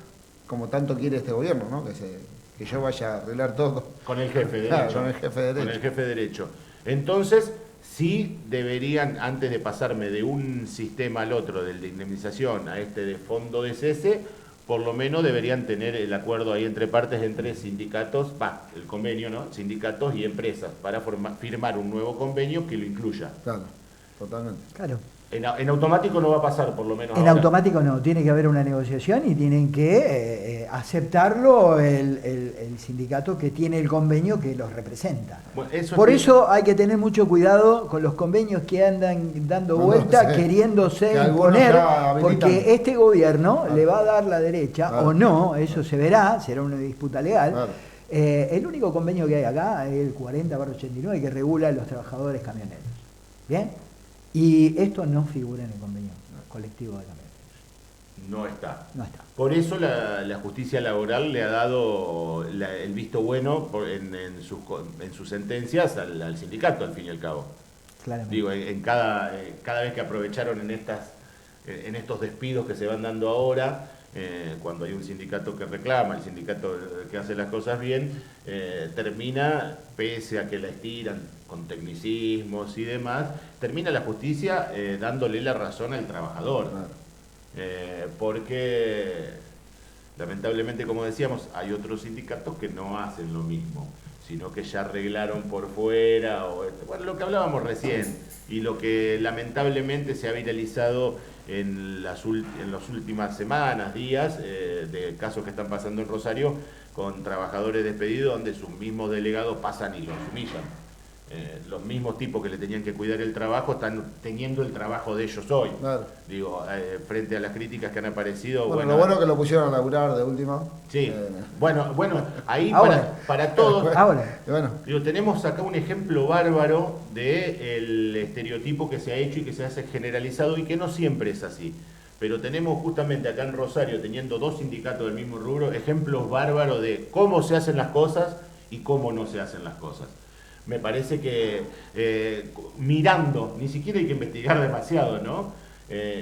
como tanto quiere este gobierno, ¿no? Que yo vaya a arreglar todo. Con el jefe de derecho. Claro, con el jefe de derecho. Con el jefe de derecho. Entonces, sí deberían, antes de pasarme de un sistema al otro, del de indemnización a este de fondo de cese, por lo menos deberían tener el acuerdo ahí entre partes, entre sindicatos, el convenio, ¿no? Sindicatos y empresas, para firmar un nuevo convenio que lo incluya. Claro, totalmente. Claro. En automático no va a pasar, por lo menos En ahora. Automático no, tiene que haber una negociación y tienen que aceptarlo el sindicato que tiene el convenio que los representa. Bueno, Por eso hay que tener mucho cuidado con los convenios que andan dando vuelta, queriéndose imponer, porque este gobierno le va a dar la derecha o no, eso se verá, será una disputa legal. Claro. El único convenio que hay acá es el 40/89 que regula a los trabajadores camioneros. ¿Bien? Y esto no figura en el convenio colectivo de camioneros. No está. No está. Por eso la justicia laboral le ha dado el visto bueno en sus sentencias al sindicato, al fin y al cabo. Claramente. Digo, cada vez que aprovecharon en estos despidos que se van dando ahora, cuando hay un sindicato que reclama, el sindicato que hace las cosas bien, termina, pese a que la estiran con tecnicismos y demás, termina la justicia dándole la razón al trabajador. Porque, lamentablemente, como decíamos, hay otros sindicatos que no hacen lo mismo, sino que ya arreglaron por fuera, bueno, lo que hablábamos recién, y lo que lamentablemente se ha viralizado en las últimas semanas, días, de casos que están pasando en Rosario con trabajadores despedidos, donde sus mismos delegados pasan y los humillan. Los mismos tipos que le tenían que cuidar el trabajo están teniendo el trabajo de ellos hoy. Claro. Digo, frente a las críticas que han aparecido... Bueno, lo bueno es que lo pusieron a laburar de última. Sí, bueno, ahí para todos... Digo, tenemos acá un ejemplo bárbaro del estereotipo que se ha hecho y que se hace generalizado y que no siempre es así. Pero tenemos justamente acá en Rosario, teniendo dos sindicatos del mismo rubro, ejemplos bárbaros de cómo se hacen las cosas y cómo no se hacen las cosas. Me parece que mirando, ni siquiera hay que investigar demasiado, ¿no?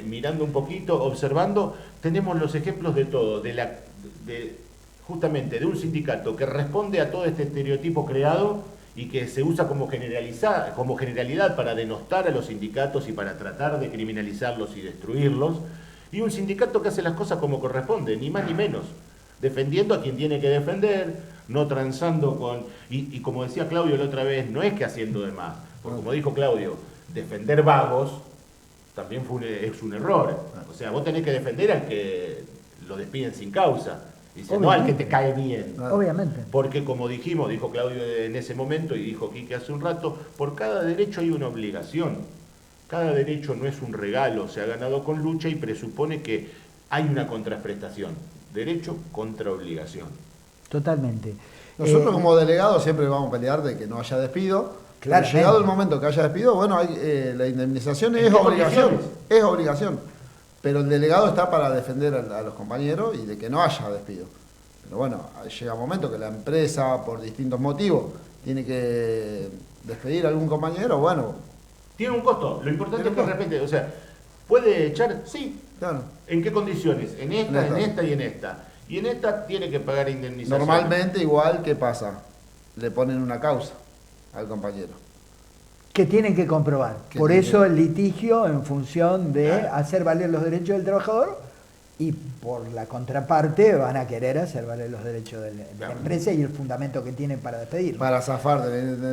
Mirando un poquito, observando, tenemos los ejemplos de todo, justamente de un sindicato que responde a todo este estereotipo creado y que se usa como generalidad para denostar a los sindicatos y para tratar de criminalizarlos y destruirlos, y un sindicato que hace las cosas como corresponde, ni más ni menos, defendiendo a quien tiene que defender, no transando con... Y como decía Claudio la otra vez, no es que haciendo de más, porque como dijo Claudio, defender vagos también es un error. O sea, vos tenés que defender al que lo despiden sin causa, no al que te cae bien. Obviamente. Porque como dijo Claudio en ese momento y dijo Quique hace un rato, por cada derecho hay una obligación. Cada derecho no es un regalo, se ha ganado con lucha y presupone que hay una contraprestación. Derecho contra obligación. Totalmente. Nosotros como delegados siempre vamos a pelear de que no haya despido. Claro, llegado el momento que haya despido, bueno, la indemnización es obligación. Pero el delegado está para defender a los compañeros y de que no haya despido. Pero bueno, llega un momento que la empresa, por distintos motivos, tiene que despedir a algún compañero, bueno. Tiene un costo. Lo importante es que de repente, o sea, ¿puede echar? Sí. Claro. ¿En qué condiciones? En esta y en esta. Y en esta tiene que pagar indemnización. Normalmente igual, ¿qué pasa? Le ponen una causa al compañero. Que tienen que comprobar. Por eso el litigio en función de hacer valer los derechos del trabajador y por la contraparte van a querer hacer valer los derechos de la empresa y el fundamento que tienen para despedir. Para zafar.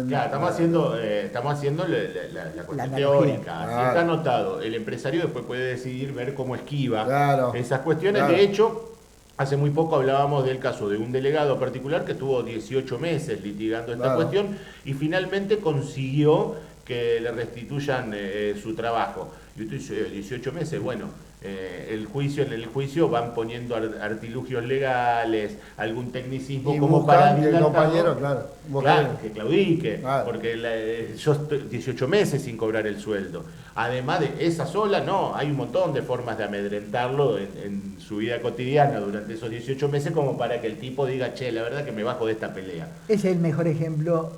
Claro, estamos haciendo la cuestión teórica. Claro. Está anotado. El empresario después puede decidir ver cómo esquiva esas cuestiones. Claro. De hecho, hace muy poco hablábamos del caso de un delegado particular que estuvo 18 meses litigando esta cuestión y finalmente consiguió que le restituyan su trabajo. Y usted dice, 18 meses, bueno, En el juicio van poniendo artilugios legales, algún tecnicismo y como para que el compañero, claro, que claudique, claro. Porque yo estoy 18 meses sin cobrar el sueldo. Además de esa sola, no, hay un montón de formas de amedrentarlo en su vida cotidiana durante esos 18 meses como para que el tipo diga, che, la verdad que me bajo de esta pelea. Ese es el mejor ejemplo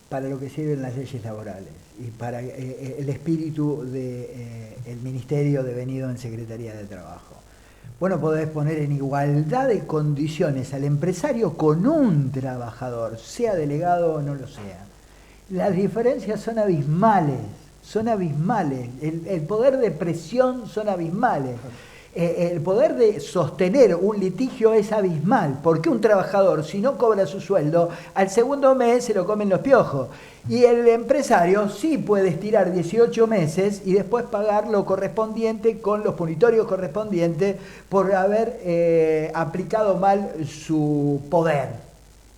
para lo que sirven las leyes laborales y para el espíritu del Ministerio devenido en Secretaría de Trabajo. Bueno, podés poner en igualdad de condiciones al empresario con un trabajador, sea delegado o no lo sea. Las diferencias son abismales, el poder de presión son abismales. El poder de sostener un litigio es abismal, porque un trabajador, si no cobra su sueldo, al segundo mes se lo comen los piojos. Y el empresario sí puede estirar 18 meses y después pagar lo correspondiente con los punitorios correspondientes por haber aplicado mal su poder.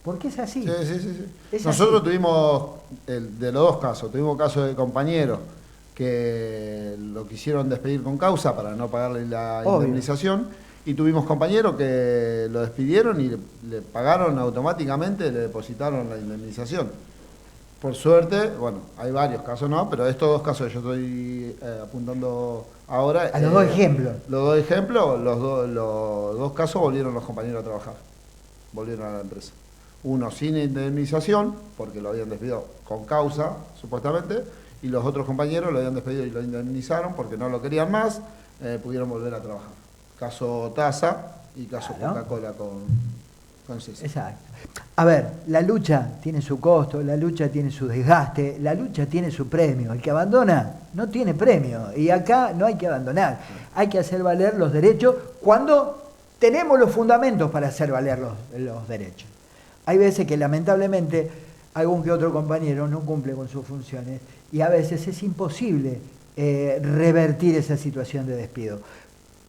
Porque es así. Sí. Es Nosotros así. tuvimos, de los dos casos, tuvimos casos de compañeros que lo quisieron despedir con causa para no pagarle la indemnización, y tuvimos compañeros que lo despidieron y le pagaron automáticamente, le depositaron la indemnización. Por suerte, bueno, hay varios casos, ¿no? Pero estos dos casos que yo estoy apuntando ahora... A los dos ejemplos. Los dos ejemplos, los dos casos volvieron los compañeros a trabajar, volvieron a la empresa. Uno sin indemnización, porque lo habían despedido con causa, supuestamente, y los otros compañeros lo habían despedido y lo indemnizaron porque no lo querían más, pudieron volver a trabajar. Caso Taza y caso Coca-Cola con César. Exacto. A ver, la lucha tiene su costo, la lucha tiene su desgaste, la lucha tiene su premio. El que abandona no tiene premio. Y acá no hay que abandonar. Hay que hacer valer los derechos cuando tenemos los fundamentos para hacer valer los derechos. Hay veces que lamentablemente algún que otro compañero no cumple con sus funciones y a veces es imposible revertir esa situación de despido.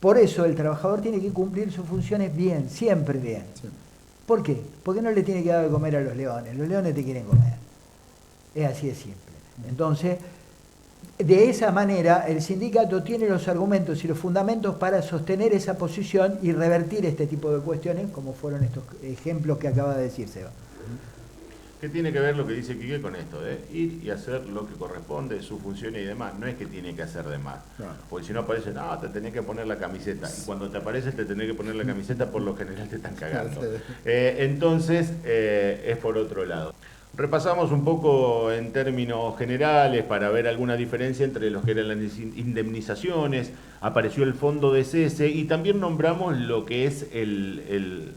Por eso el trabajador tiene que cumplir sus funciones bien, siempre bien. Sí. ¿Por qué? Porque no le tiene que dar de comer a los leones te quieren comer. Es así de simple. Entonces, de esa manera el sindicato tiene los argumentos y los fundamentos para sostener esa posición y revertir este tipo de cuestiones como fueron estos ejemplos que acaba de decir Seba. ¿Qué tiene que ver lo que dice Quique con esto? Ir y hacer lo que corresponde, sus funciones y demás. No es que tiene que hacer de más. Claro. Porque si no aparece, no, te tenés que poner la camiseta. Y cuando te aparece te tenés que poner la camiseta, por lo general te están cagando. Entonces, es por otro lado. Repasamos un poco en términos generales para ver alguna diferencia entre los que eran las indemnizaciones. Apareció el fondo de cese y también nombramos lo que es el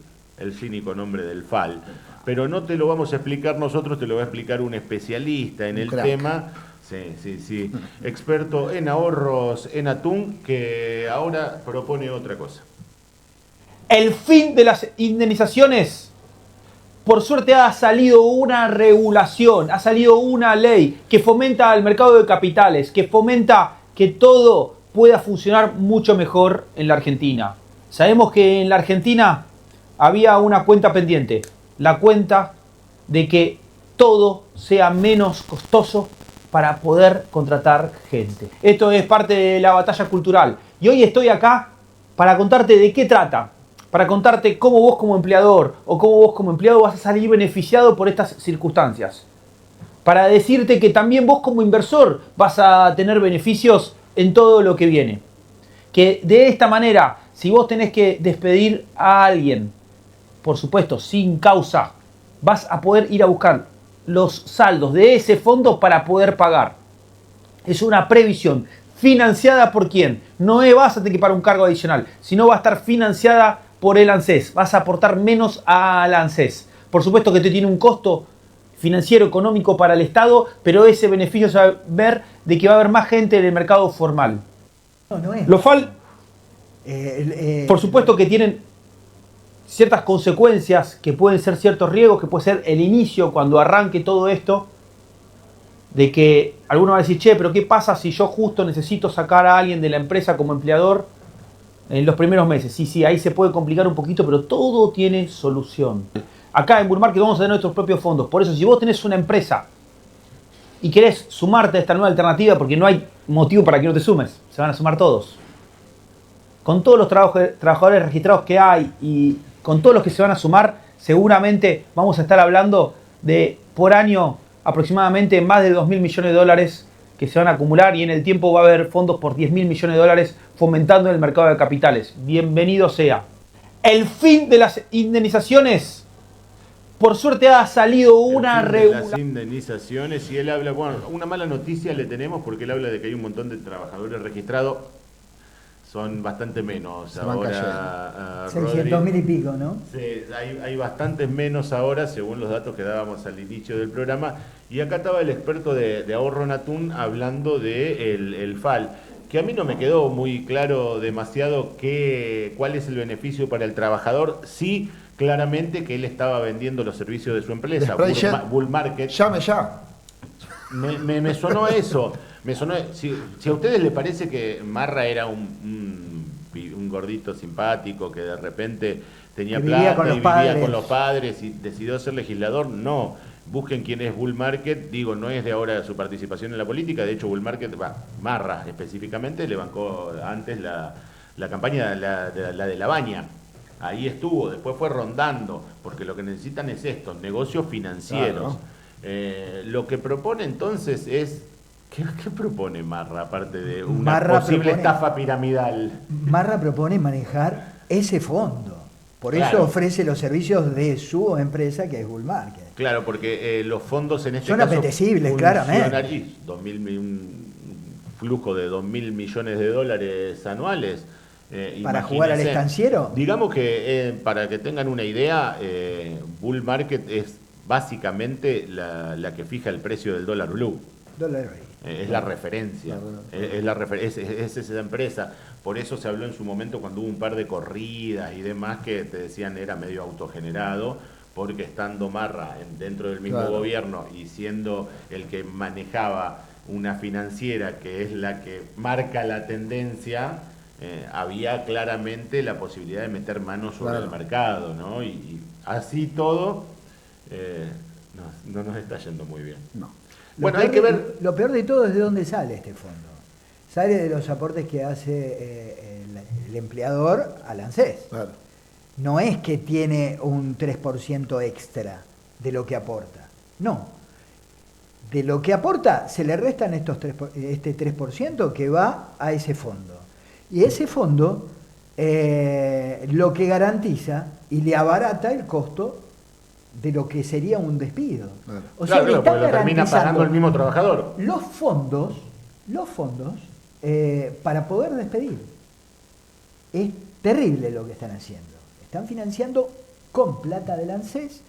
cínico nombre del FAL. Pero no te lo vamos a explicar nosotros, te lo va a explicar un especialista en el tema. Sí. Experto en ahorros en atún, que ahora propone otra cosa. El fin de las indemnizaciones. Por suerte ha salido una regulación, ha salido una ley que fomenta el mercado de capitales, que fomenta que todo pueda funcionar mucho mejor en la Argentina. Sabemos que en la Argentina había una cuenta pendiente, la cuenta de que todo sea menos costoso para poder contratar gente. Esto es parte de la batalla cultural. Y hoy estoy acá para contarte de qué trata, para contarte cómo vos como empleador o cómo vos como empleado vas a salir beneficiado por estas circunstancias. Para decirte que también vos como inversor vas a tener beneficios en todo lo que viene. Que de esta manera, si vos tenés que despedir a alguien, por supuesto, sin causa, vas a poder ir a buscar los saldos de ese fondo para poder pagar. Es una previsión financiada por quién. No vas a tener que pagar un cargo adicional, sino va a estar financiada por el ANSES. Vas a aportar menos al ANSES. Por supuesto que te tiene un costo financiero, económico para el Estado, pero ese beneficio se va a ver de que va a haber más gente en el mercado formal. No es. Los FAL, por supuesto que tienen ciertas consecuencias, que pueden ser ciertos riesgos, que puede ser el inicio cuando arranque todo esto, de que alguno va a decir, che, pero ¿qué pasa si yo justo necesito sacar a alguien de la empresa como empleador en los primeros meses? Sí, ahí se puede complicar un poquito, pero todo tiene solución. Acá en Bull Market vamos a tener nuestros propios fondos. Por eso, si vos tenés una empresa y querés sumarte a esta nueva alternativa, porque no hay motivo para que no te sumes, se van a sumar todos. con todos los trabajadores registrados que hay y con todos los que se van a sumar, seguramente vamos a estar hablando de, por año, aproximadamente más de 2.000 millones de dólares que se van a acumular, y en el tiempo va a haber fondos por 10.000 millones de dólares fomentando el mercado de capitales. Bienvenido sea. El fin de las indemnizaciones, por suerte ha salido una regulación. Las indemnizaciones, y él habla, bueno, una mala noticia le tenemos porque él habla de que hay un montón de trabajadores registrados. Son bastante menos ahora. 600.000 y pico, ¿no? Sí, hay bastantes menos ahora, según los datos que dábamos al inicio del programa. Y acá estaba el experto de Ahorro Natún hablando de el FAL, que a mí no me quedó muy claro demasiado cuál es el beneficio para el trabajador. Sí, claramente que él estaba vendiendo los servicios de su empresa, Bull Market. Llame ya. Me sonó eso. Me sonó, si a ustedes les parece que Marra era un gordito simpático que de repente tenía plata y vivía con los padres y decidió ser legislador, no. Busquen quién es Bull Market, digo, no es de ahora su participación en la política, de hecho Bull Market, Marra específicamente, le bancó antes la campaña la de La Baña. Ahí estuvo, después fue rondando, porque lo que necesitan es esto, negocios financieros. Claro. Lo que propone entonces es... ¿Qué propone Marra, aparte de una posible estafa piramidal? Marra propone manejar ese fondo. Por eso ofrece los servicios de su empresa, que es Bull Market. Claro, porque los fondos en este son caso... Son apetecibles, claramente. Un flujo de 2.000 millones de dólares anuales. ¿Para jugar al estanciero? Digamos que, para que tengan una idea, Bull Market es básicamente la que fija el precio del dólar blue. Es la referencia, es esa empresa. Por eso se habló en su momento cuando hubo un par de corridas y demás que te decían era medio autogenerado, porque estando Marra dentro del mismo gobierno y siendo el que manejaba una financiera que es la que marca la tendencia, había claramente la posibilidad de meter manos sobre el mercado, ¿no? Y así todo no nos está yendo muy bien. No. Bueno, hay que ver. Lo peor de todo es de dónde sale este fondo. Sale de los aportes que hace el empleador al ANSES. Claro. No es que tiene un 3% extra de lo que aporta. No. De lo que aporta se le restan este 3% que va a ese fondo. Y ese fondo lo que garantiza y le abarata el costo de lo que sería un despido. Claro. O sea, porque lo termina pagando el mismo trabajador. Los fondos para poder despedir. Es terrible lo que están haciendo. Están financiando con plata del ANSES,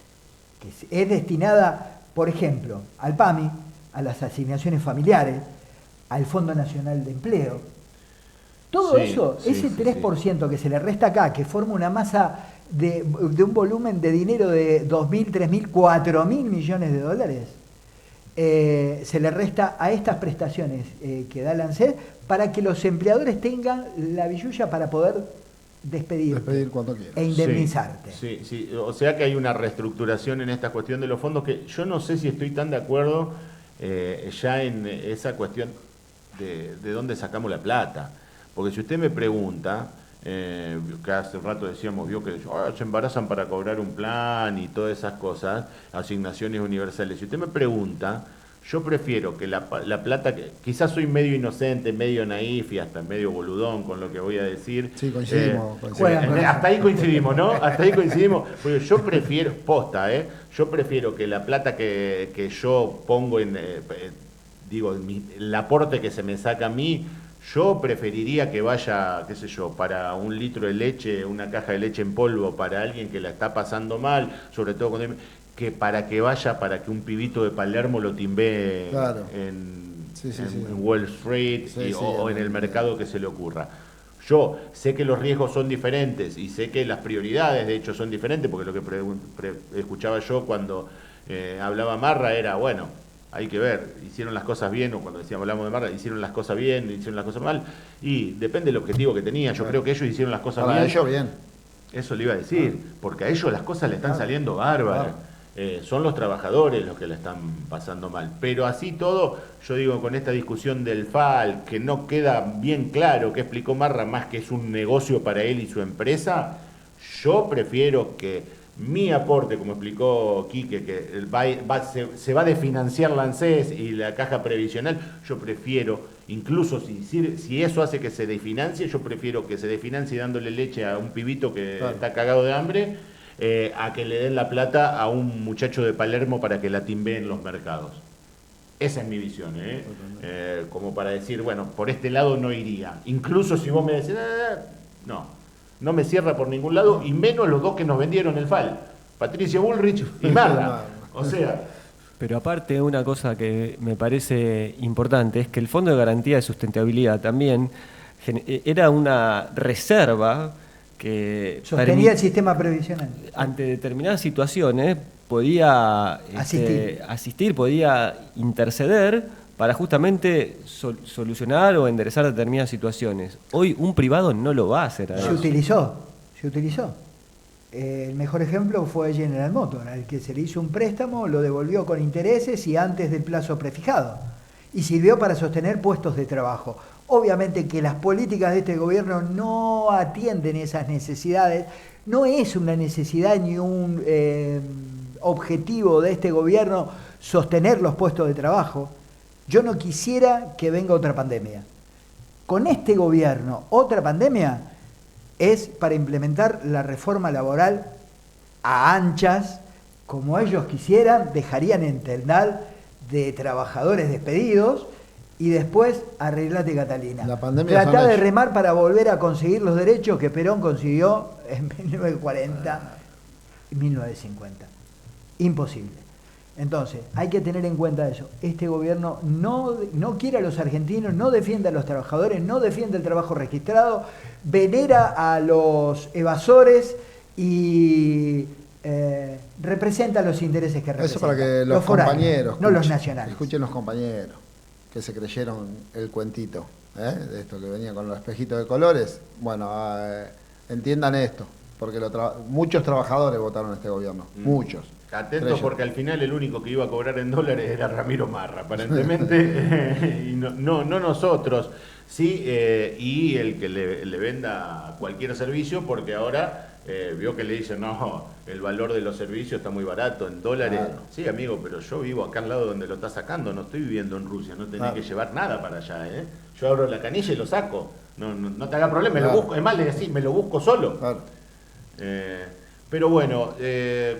que es destinada, por ejemplo, al PAMI, a las asignaciones familiares, al Fondo Nacional de Empleo. Todo eso, ese 3% que se le resta acá, que forma una masa de un volumen de dinero de 2.000, 3.000, 4.000 millones de dólares, se le resta a estas prestaciones que da el ANSES para que los empleadores tengan la billulla para poder despedir cuando quieran e indemnizarte. Sí. O sea que hay una reestructuración en esta cuestión de los fondos que yo no sé si estoy tan de acuerdo ya en esa cuestión de dónde sacamos la plata. Porque si usted me pregunta, que hace rato decíamos, vio que se embarazan para cobrar un plan y todas esas cosas, asignaciones universales. Si usted me pregunta, yo prefiero que la plata, que quizás soy medio inocente, medio naif y hasta medio boludón con lo que voy a decir. Sí, coincidimos. Hasta ahí coincidimos, ¿no? Hasta ahí coincidimos. Porque yo prefiero, yo prefiero que la plata que yo pongo en, el aporte que se me saca a mí, yo preferiría que vaya, qué sé yo, para un litro de leche, una caja de leche en polvo para alguien que la está pasando mal, sobre todo cuando para que vaya para que un pibito de Palermo lo timbee en Wall Street o en el mercado que se le ocurra. Yo sé que los riesgos son diferentes y sé que las prioridades de hecho son diferentes, porque lo que escuchaba yo cuando hablaba Marra era, bueno, hay que ver, hicieron las cosas bien, o cuando hablamos de Marra, hicieron las cosas bien, hicieron las cosas mal, y depende del objetivo que tenía. Yo creo que ellos hicieron las cosas bien. Ellos bien. Eso le iba a decir, porque a ellos las cosas le están saliendo bárbaras. son los trabajadores los que la están pasando mal. Pero así todo, yo digo, con esta discusión del FAL, que no queda bien claro qué explicó Marra, más que es un negocio para él y su empresa, yo prefiero que mi aporte, como explicó Quique, que se va a desfinanciar la ANSES y la caja previsional, yo prefiero, incluso si eso hace que se desfinancie, yo prefiero que se desfinancie dándole leche a un pibito que está cagado de hambre, a que le den la plata a un muchacho de Palermo para que la timbee en los mercados. Esa es mi visión, como para decir, bueno, por este lado no iría. Incluso si vos me decís, no me cierra por ningún lado, y menos los dos que nos vendieron el FAL, Patricia Bullrich y Marra. O sea... Pero aparte, una cosa que me parece importante es que el Fondo de Garantía de Sustentabilidad también era una reserva que sostenía el sistema previsional. Ante determinadas situaciones podía asistir, podía interceder para justamente solucionar o enderezar determinadas situaciones. Hoy un privado no lo va a hacer. Se utilizó. El mejor ejemplo fue General Motors, al que se le hizo un préstamo, lo devolvió con intereses y antes del plazo prefijado. Y sirvió para sostener puestos de trabajo. Obviamente que las políticas de este gobierno no atienden esas necesidades. No es una necesidad ni un objetivo de este gobierno sostener los puestos de trabajo. Yo no quisiera que venga otra pandemia. Con este gobierno, otra pandemia es para implementar la reforma laboral a anchas, como ellos quisieran, dejarían en tendal de trabajadores despedidos y después arreglate Catalina. Tratá de remar para volver a conseguir los derechos que Perón consiguió en 1940 y 1950. Imposible. Entonces, hay que tener en cuenta eso. Este gobierno no quiere a los argentinos, no defiende a los trabajadores, no defiende el trabajo registrado, venera a los evasores y representa los intereses que representan. Eso para que los compañeros, no los nacionales. Escuchen los compañeros que se creyeron el cuentito, de esto que venía con los espejitos de colores. Bueno, entiendan esto, porque muchos trabajadores votaron a este gobierno, muchos. Atentos porque al final el único que iba a cobrar en dólares era Ramiro Marra, aparentemente, y no nosotros, sí, y el que le venda cualquier servicio, porque ahora vio que le dicen, no, el valor de los servicios está muy barato en dólares. Claro. Sí, amigo, pero yo vivo acá al lado donde lo está sacando, no estoy viviendo en Rusia, no tenés que llevar nada para allá, Yo abro la canilla y lo saco, no te haga problema, me lo busco, es más, le decís, me lo busco solo. Claro. Pero bueno,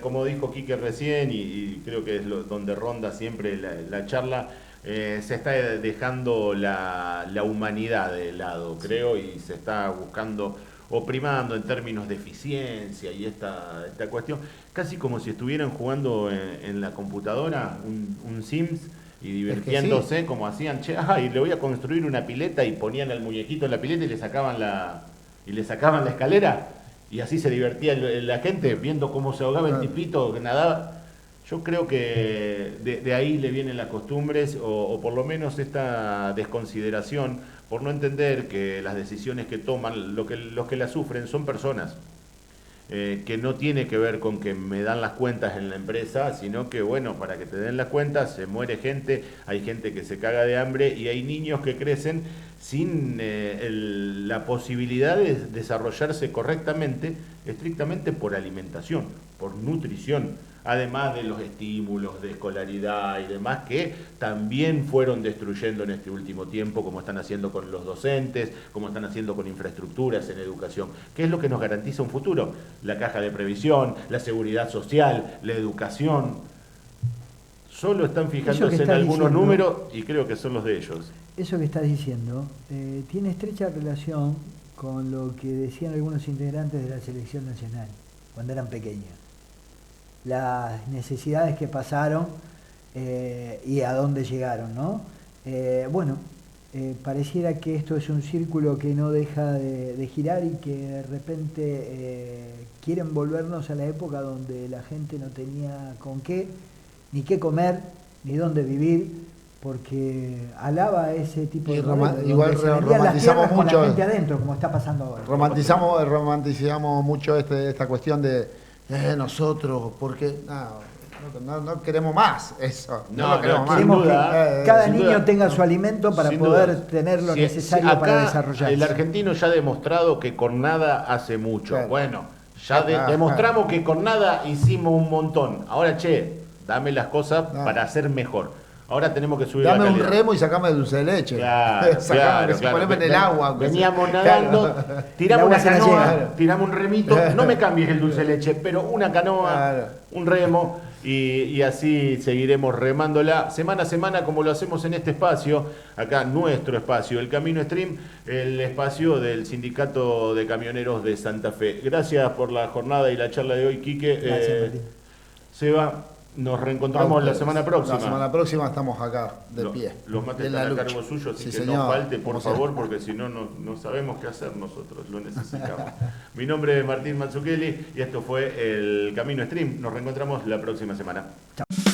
como dijo Quique recién, y creo que es donde ronda siempre la charla, se está dejando la humanidad de lado, creo, y se está buscando o primando en términos de eficiencia y esta cuestión, casi como si estuvieran jugando en la computadora un Sims y divirtiéndose, sí, como hacían, y le voy a construir una pileta, y ponían al muñequito en la pileta y le sacaban la escalera. Y así se divertía la gente viendo cómo se ahogaba el tipito que nadaba. Yo creo que de ahí le vienen las costumbres o por lo menos esta desconsideración por no entender que las decisiones que toman, los que las sufren son personas. Que no tiene que ver con que me dan las cuentas en la empresa, sino que, bueno, para que te den las cuentas se muere gente, hay gente que se caga de hambre y hay niños que crecen sin la posibilidad de desarrollarse correctamente, estrictamente por alimentación, por nutrición, además de los estímulos de escolaridad y demás que también fueron destruyendo en este último tiempo, como están haciendo con los docentes, como están haciendo con infraestructuras en educación. ¿Qué es lo que nos garantiza un futuro? La caja de previsión, la seguridad social, la educación. Solo están fijándose en algunos números y creo que son los de ellos. Eso que estás diciendo tiene estrecha relación con lo que decían algunos integrantes de la selección nacional cuando eran pequeños. Las necesidades que pasaron y a dónde llegaron, ¿no? Pareciera que esto es un círculo que no deja de girar y que de repente quieren volvernos a la época donde la gente no tenía con qué, ni qué comer, ni dónde vivir, porque alaba ese tipo de igual romantizamos mucho con la gente adentro, como está pasando ahora. Romantizamos mucho esta cuestión de nosotros, porque No queremos más eso. No, lo queremos no, más. Queremos duda, que cada sin niño duda. tenga su alimento para Sin poder duda. tener lo Si- necesario acá para desarrollarse. El argentino ya ha demostrado que con nada hace mucho. Claro. Bueno, ya demostramos que con nada hicimos un montón. Ahora, dame las cosas para hacer mejor. Ahora tenemos que subir Dame la un calidad. remo y sacame el dulce de leche. Claro, Sacame, claro. poneme en el agua. aunque Veníamos sea. nadando, Claro. tiramos El agua una se la canoa, lleva. tiramos un remito. No me cambies el dulce de leche, pero una canoa, Claro. un remo. Y así seguiremos remándola semana a semana como lo hacemos en este espacio, acá nuestro espacio, el Camino Stream, el espacio del Sindicato de Camioneros de Santa Fe. Gracias por la jornada y la charla de hoy, Quique. Gracias, Martín. Seba, nos reencontramos la Ustedes. semana próxima. La semana próxima estamos acá, de pie. Los mates en la están a lucha. cargo suyo, así Sí, que señor. no falte, por Como favor, siempre. porque si no, no sabemos qué hacer nosotros, lo necesitamos. Mi nombre es Martín Mazzucchelli y esto fue el Camino Stream. Nos reencontramos la próxima semana. Chao.